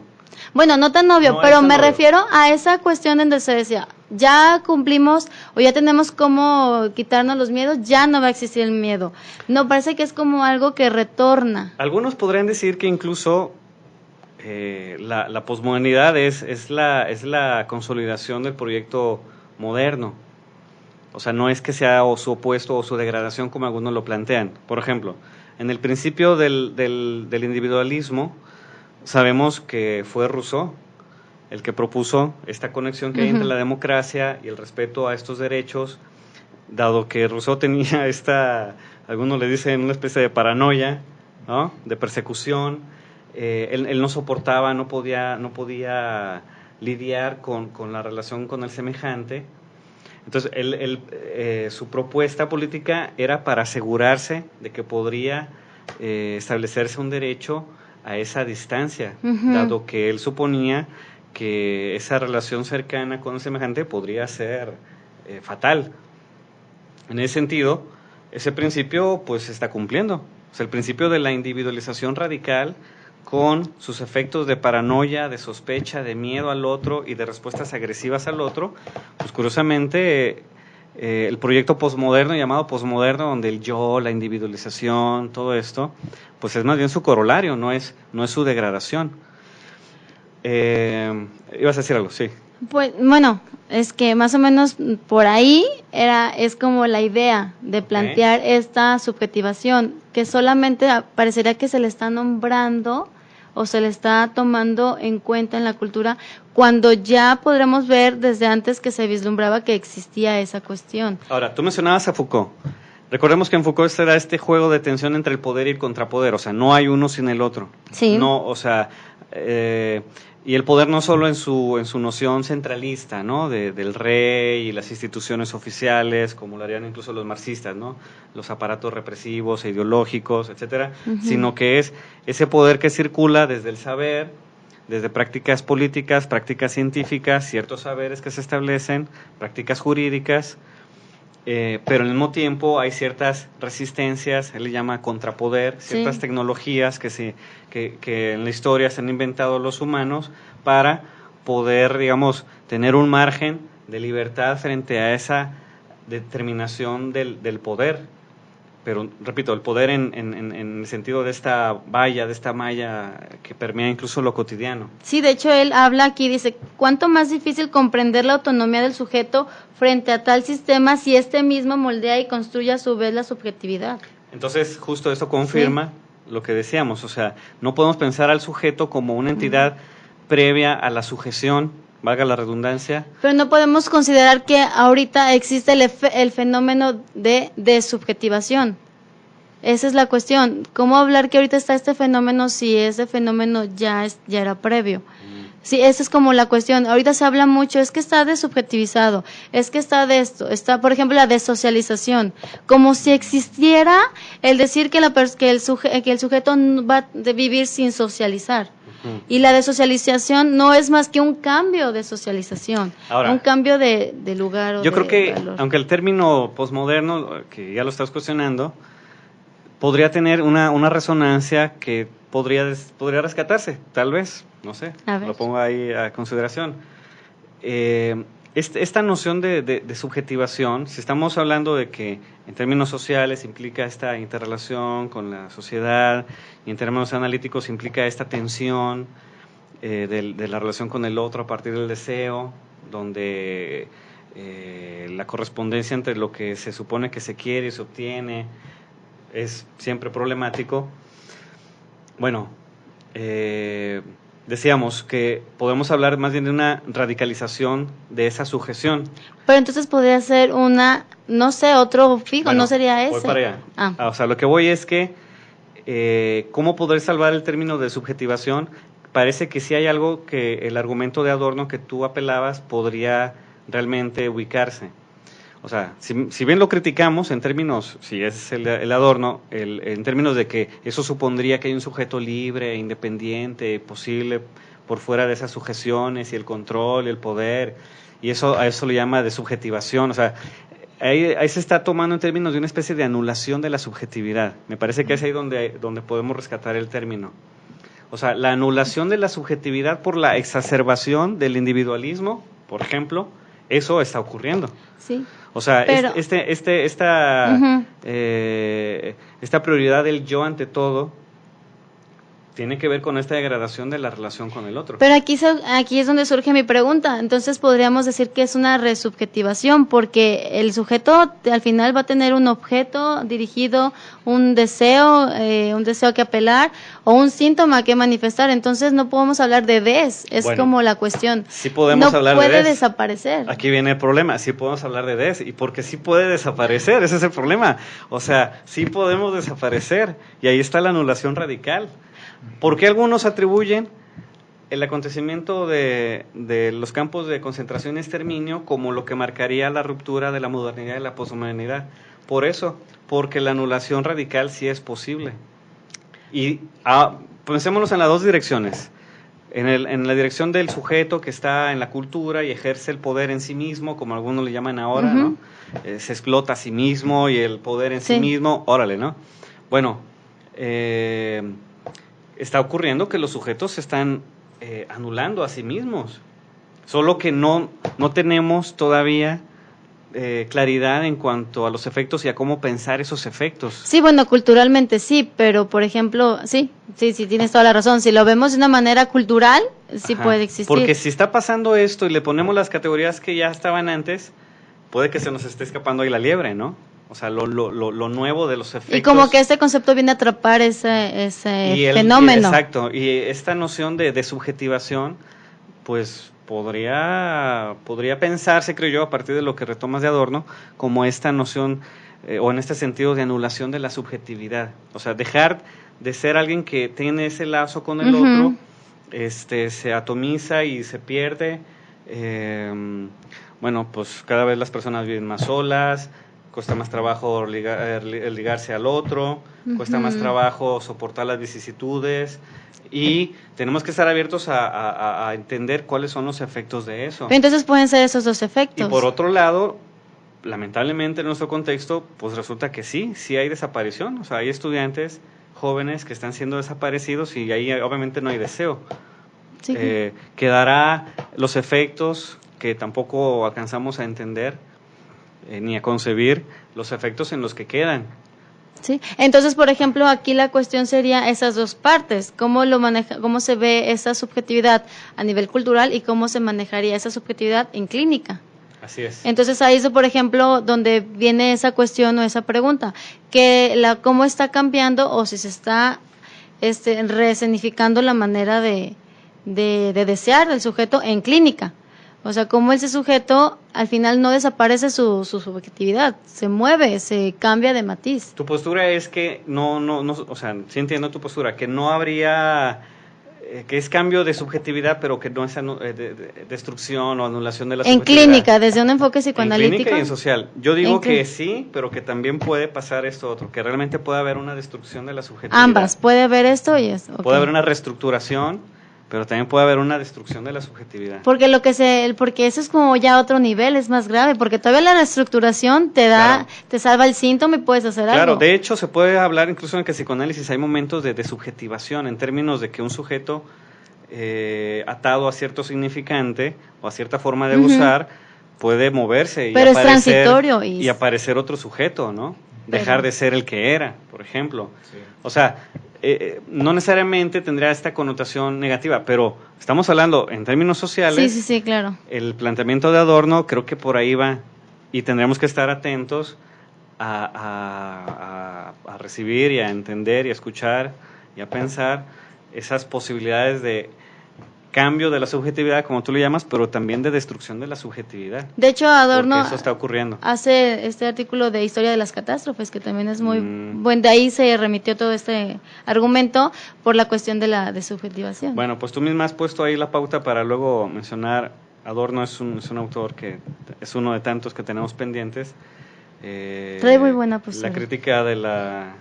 Speaker 3: Bueno, no tan obvio,
Speaker 2: No es
Speaker 3: pero
Speaker 2: tan
Speaker 3: me
Speaker 2: obvio.
Speaker 3: refiero a esa cuestión en donde se decía, ya cumplimos o ya tenemos cómo quitarnos los miedos, ya no va a existir el miedo. No, parece que es como algo que retorna.
Speaker 2: Algunos podrían decir que incluso la posmodernidad es la consolidación del proyecto moderno. O sea, no es que sea o su opuesto o su degradación como algunos lo plantean. Por ejemplo, en el principio del individualismo, sabemos que fue Rousseau el que propuso esta conexión que hay entre
Speaker 3: Ujú.
Speaker 2: la democracia y el respeto a estos derechos, dado que Rousseau tenía algunos le dicen una especie de paranoia, ¿no? De persecución. Él no soportaba, no podía lidiar con la relación con el semejante. Entonces, su propuesta política era para asegurarse de que podría establecerse un derecho a esa distancia,
Speaker 3: Ujú.
Speaker 2: dado que él suponía que esa relación cercana con el semejante podría ser fatal. En ese sentido, ese principio pues se está cumpliendo. O sea, el principio de la individualización radical con sus efectos de paranoia, de sospecha, de miedo al otro y de respuestas agresivas al otro, pues curiosamente el proyecto posmoderno, llamado posmoderno, donde el yo, la individualización, todo esto, pues es más bien su corolario, no es su degradación. Ibas a decir algo, sí.
Speaker 3: Pues bueno, es que más o menos por ahí es como la idea de plantear esta subjetivación, que solamente parecería que se le está nombrando o se le está tomando en cuenta en la cultura, cuando ya podremos ver desde antes que se vislumbraba que existía esa cuestión.
Speaker 2: Ahora, tú mencionabas a Foucault. Recordemos que en Foucault será este juego de tensión entre el poder y el contrapoder, o sea, no hay uno sin el otro.
Speaker 3: Sí.
Speaker 2: No, o sea, y el poder no solo en su noción centralista, ¿no? Del rey y las instituciones oficiales, como lo harían incluso los marxistas, ¿no? Los aparatos represivos e ideológicos, etcétera, sino que es ese poder que circula desde el saber, desde prácticas políticas, prácticas científicas, ciertos saberes que se establecen, prácticas jurídicas, pero al mismo tiempo hay ciertas resistencias, él le llama contrapoder, ciertas tecnologías que en la historia se han inventado los humanos para poder, digamos, tener un margen de libertad frente a esa determinación del poder. Pero, repito, el poder en el sentido de esta valla, de esta malla que permea incluso lo cotidiano.
Speaker 3: Sí, de hecho él habla aquí, dice, ¿cuánto más difícil comprender la autonomía del sujeto frente a tal sistema si este mismo moldea y construye a su vez la subjetividad?
Speaker 2: Entonces, justo esto confirma lo que decíamos, o sea, no podemos pensar al sujeto como una entidad previa a la sujeción, valga la redundancia.
Speaker 3: Pero no podemos considerar que ahorita existe el fenómeno de subjetivación. Esa es la cuestión. ¿Cómo hablar que ahorita está este fenómeno si ese fenómeno ya era previo? Sí, esa es como la cuestión. Ahorita se habla mucho, es que está desubjetivizado, es que está de esto, está, por ejemplo, la desocialización, como si existiera el decir que el sujeto va a vivir sin socializar. Y la desocialización no es más que un cambio de socialización,
Speaker 2: Ahora,
Speaker 3: un cambio de lugar o
Speaker 2: yo
Speaker 3: de
Speaker 2: creo que,
Speaker 3: valor.
Speaker 2: aunque el término posmoderno, que ya lo estás cuestionando, podría tener una resonancia que podría rescatarse, tal vez, no sé, lo pongo ahí a consideración. Esta noción de subjetivación, si estamos hablando de que en términos sociales implica esta interrelación con la sociedad, y en términos analíticos implica esta tensión de la relación con el otro a partir del deseo, donde la correspondencia entre lo que se supone que se quiere y se obtiene es siempre problemático. Bueno, decíamos que podemos hablar más bien de una radicalización de esa sujeción.
Speaker 3: Pero entonces podría ser una, no sé, otro fijo,
Speaker 2: Bueno,
Speaker 3: no sería ese.
Speaker 2: voy para allá.
Speaker 3: Ah.
Speaker 2: O sea, lo que voy es que ¿cómo poder salvar el término de subjetivación? Parece que sí hay algo que el argumento de Adorno que tú apelabas podría realmente ubicarse. O sea, si bien lo criticamos en términos, si es el Adorno, en términos de que eso supondría que hay un sujeto libre, independiente, posible por fuera de esas sujeciones y el control y el poder, y eso a eso lo llama de subjetivación. O sea, ahí se está tomando en términos de una especie de anulación de la subjetividad. Me parece que es ahí donde podemos rescatar el término. O sea, la anulación de la subjetividad por la exacerbación del individualismo, por ejemplo, eso está ocurriendo.
Speaker 3: Sí.
Speaker 2: O sea,
Speaker 3: Pero- Ujú.
Speaker 2: esta prioridad del yo ante todo tiene que ver con esta degradación de la relación con el otro.
Speaker 3: Pero aquí es donde surge mi pregunta. Entonces podríamos decir que es una resubjetivación, porque el sujeto al final va a tener un objeto dirigido, un deseo que apelar o un síntoma que manifestar. Entonces no podemos hablar de des, es
Speaker 2: Bueno,
Speaker 3: como la cuestión.
Speaker 2: Sí podemos
Speaker 3: no
Speaker 2: hablar
Speaker 3: puede
Speaker 2: de des.
Speaker 3: desaparecer.
Speaker 2: Aquí viene el problema, sí podemos hablar de des, y porque sí puede desaparecer, ese es el problema. O sea, sí podemos desaparecer, y ahí está la anulación radical. ¿Por qué algunos atribuyen el acontecimiento de los campos de concentración y exterminio como lo que marcaría la ruptura de la modernidad y la posmodernidad? Por eso, porque la anulación radical sí es posible. Y pensémonos en las dos direcciones. En la dirección del sujeto que está en la cultura y ejerce el poder en sí mismo, como algunos le llaman ahora,
Speaker 3: Ujú.
Speaker 2: ¿no? Se explota a sí mismo y el poder en sí
Speaker 3: Sí.
Speaker 2: mismo, órale, ¿no? Bueno, está ocurriendo que los sujetos se están anulando a sí mismos, solo que no tenemos todavía claridad en cuanto a los efectos y a cómo pensar esos efectos.
Speaker 3: Sí, bueno, culturalmente sí, pero por ejemplo, sí, tienes toda la razón. Si lo vemos de una manera cultural, sí
Speaker 2: Ajá.
Speaker 3: puede existir.
Speaker 2: Porque si está pasando esto y le ponemos las categorías que ya estaban antes, puede que se nos esté escapando ahí la liebre, ¿no? O sea, lo nuevo de los efectos.
Speaker 3: Y como que este concepto viene a atrapar ese
Speaker 2: Y
Speaker 3: fenómeno.
Speaker 2: exacto, y esta noción de subjetivación, pues podría pensarse, creo yo, a partir de lo que retomas de Adorno, como esta noción, o en este sentido de anulación de la subjetividad. O sea, dejar de ser alguien que tiene ese lazo con el
Speaker 3: Ujú.
Speaker 2: otro, se atomiza y se pierde. Bueno, pues cada vez las personas viven más solas, cuesta más trabajo ligarse al otro, cuesta más
Speaker 3: Ujú.
Speaker 2: trabajo soportar las vicisitudes, y tenemos que estar abiertos a entender cuáles son los efectos de eso.
Speaker 3: Pero entonces pueden ser esos dos efectos.
Speaker 2: Y por otro lado, lamentablemente en nuestro contexto, pues resulta que sí hay desaparición. O sea, hay estudiantes jóvenes que están siendo desaparecidos y ahí obviamente no hay deseo.
Speaker 3: Sí.
Speaker 2: Quedará los efectos que tampoco alcanzamos a entender ni a concebir, los efectos en los que quedan.
Speaker 3: Sí. Entonces, por ejemplo, aquí la cuestión sería esas dos partes, cómo lo maneja, cómo se ve esa subjetividad a nivel cultural y cómo se manejaría esa subjetividad en clínica.
Speaker 2: Así es.
Speaker 3: Entonces ahí es, por ejemplo, donde viene esa cuestión o esa pregunta, que cómo está cambiando o si se está reescenificando la manera de desear del sujeto en clínica. O sea, cómo ese sujeto al final no desaparece su subjetividad, se mueve, se cambia de matiz.
Speaker 2: Tu postura es que no, o sea, sí entiendo tu postura, que no habría, que es cambio de subjetividad, pero que no es destrucción o anulación de la
Speaker 3: En
Speaker 2: subjetividad.
Speaker 3: clínica, desde un enfoque psicoanalítico.
Speaker 2: En clínica y en social. Yo digo
Speaker 3: En
Speaker 2: que
Speaker 3: clí-
Speaker 2: sí, pero que también puede pasar esto otro, que realmente puede haber una destrucción de la subjetividad.
Speaker 3: Ambas, puede haber esto y esto.
Speaker 2: Puede
Speaker 3: ok.
Speaker 2: haber una reestructuración, pero también puede haber una destrucción de la subjetividad.
Speaker 3: Porque porque eso es como ya otro nivel, es más grave, porque todavía la reestructuración te
Speaker 2: Claro.
Speaker 3: te salva el síntoma y puedes hacer
Speaker 2: Claro,
Speaker 3: algo.
Speaker 2: de hecho se puede hablar incluso en que psicoanálisis hay momentos de subjetivación, en términos de que un sujeto atado a cierto significante o a cierta forma de
Speaker 3: Ujú.
Speaker 2: usar puede moverse y
Speaker 3: Pero es
Speaker 2: aparecer,
Speaker 3: transitorio
Speaker 2: y aparecer otro sujeto, ¿no?
Speaker 3: Pero-
Speaker 2: Dejar de ser el que era, por ejemplo.
Speaker 4: Sí.
Speaker 2: O sea, no necesariamente tendría esta connotación negativa, pero estamos hablando en términos sociales.
Speaker 3: Sí, claro.
Speaker 2: El planteamiento de Adorno creo que por ahí va, y tendremos que estar atentos a recibir y a entender y a escuchar y a pensar esas posibilidades de cambio de la subjetividad, como tú le llamas, pero también de destrucción de la subjetividad.
Speaker 3: De hecho, Adorno
Speaker 2: Porque eso está ocurriendo.
Speaker 3: hace este artículo de Historia de las Catástrofes, que también es muy buen. De ahí se remitió todo este argumento por la cuestión de la desubjetivación.
Speaker 2: Bueno, pues tú misma has puesto ahí la pauta para luego mencionar. Adorno es un autor que es uno de tantos que tenemos pendientes.
Speaker 3: Trae muy buena postura.
Speaker 2: La crítica de la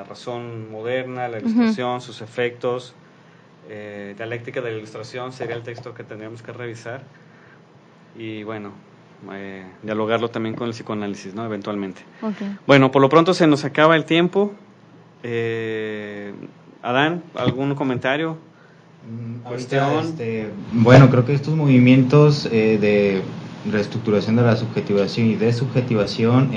Speaker 2: razón moderna, la ilustración, sus efectos, dialéctica de la ilustración sería el texto que tendríamos que revisar y bueno, dialogarlo también con el psicoanálisis, ¿no? Eventualmente.
Speaker 3: Okay.
Speaker 2: Bueno, por lo pronto se nos acaba el tiempo. Adán, ¿algún comentario?
Speaker 4: Ahorita, bueno, creo que estos movimientos de reestructuración de la subjetivación y desubjetivación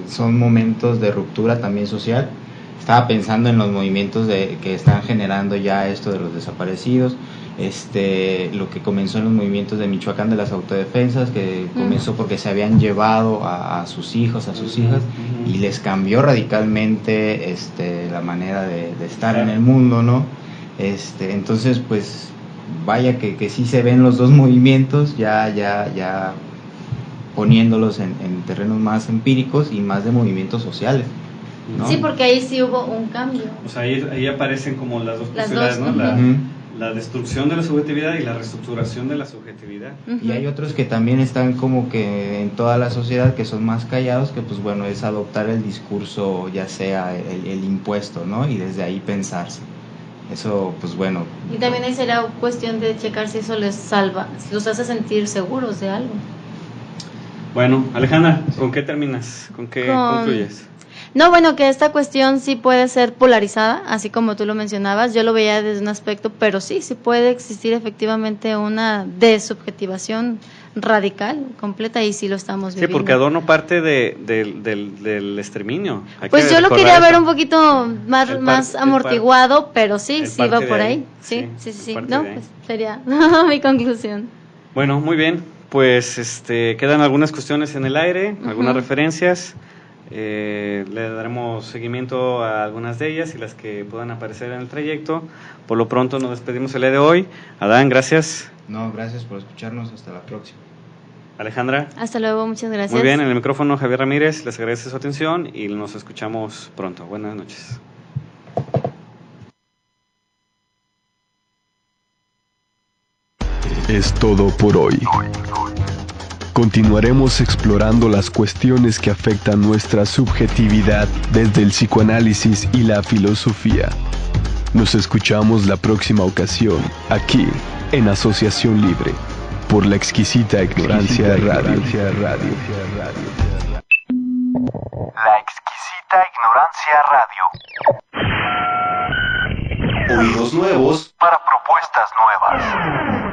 Speaker 4: son momentos de ruptura también social. Estaba pensando en los movimientos que están generando ya esto de los desaparecidos, lo que comenzó en los movimientos de Michoacán de las autodefensas, que comenzó porque se habían llevado a sus hijos, a sus hijas, y les cambió radicalmente la manera de estar en el mundo, ¿no? Entonces, pues, vaya que sí se ven los dos movimientos ya poniéndolos en terrenos más empíricos y más de movimientos sociales, ¿no?
Speaker 3: Sí, porque ahí sí hubo un cambio.
Speaker 2: O sea, ahí aparecen como las dos
Speaker 3: Las
Speaker 2: posibilidades,
Speaker 3: dos,
Speaker 2: ¿no? La destrucción de la subjetividad y la reestructuración de la subjetividad.
Speaker 4: Y hay otros que también están como que en toda la sociedad que son más callados, que pues bueno, es adoptar el discurso, ya sea el impuesto, ¿no? Y desde ahí pensarse. Eso, pues bueno.
Speaker 3: Y también ahí será cuestión de checar si eso les salva, los hace sentir seguros de algo.
Speaker 2: Bueno, Alejandra, ¿con qué terminas? ¿Con qué concluyes?
Speaker 3: No, bueno, que esta cuestión sí puede ser polarizada, así como tú lo mencionabas, yo lo veía desde un aspecto, pero sí puede existir efectivamente una desubjetivación radical, completa, y sí lo estamos viviendo.
Speaker 2: Sí, porque Adorno parte del exterminio.
Speaker 3: Pues yo lo quería ver un poquito más amortiguado, pero sí va por ahí. Sí. No, pues sería mi conclusión.
Speaker 2: Bueno, muy bien, pues quedan algunas cuestiones en el aire, algunas referencias. Le daremos seguimiento a algunas de ellas y las que puedan aparecer en el trayecto. Por lo pronto nos despedimos el día de hoy. Adán, gracias.
Speaker 4: No, gracias por escucharnos. Hasta la próxima.
Speaker 2: Alejandra.
Speaker 3: Hasta luego, muchas gracias.
Speaker 2: Muy bien, en el micrófono Javier Ramírez. Les agradece su atención y nos escuchamos pronto. Buenas noches.
Speaker 1: Es todo por hoy. Continuaremos explorando las cuestiones que afectan nuestra subjetividad desde el psicoanálisis y la filosofía. Nos escuchamos la próxima ocasión, aquí, en Asociación Libre, por la exquisita ignorancia radio.
Speaker 7: La exquisita ignorancia radio.
Speaker 6: Oídos nuevos
Speaker 7: Para propuestas nuevas.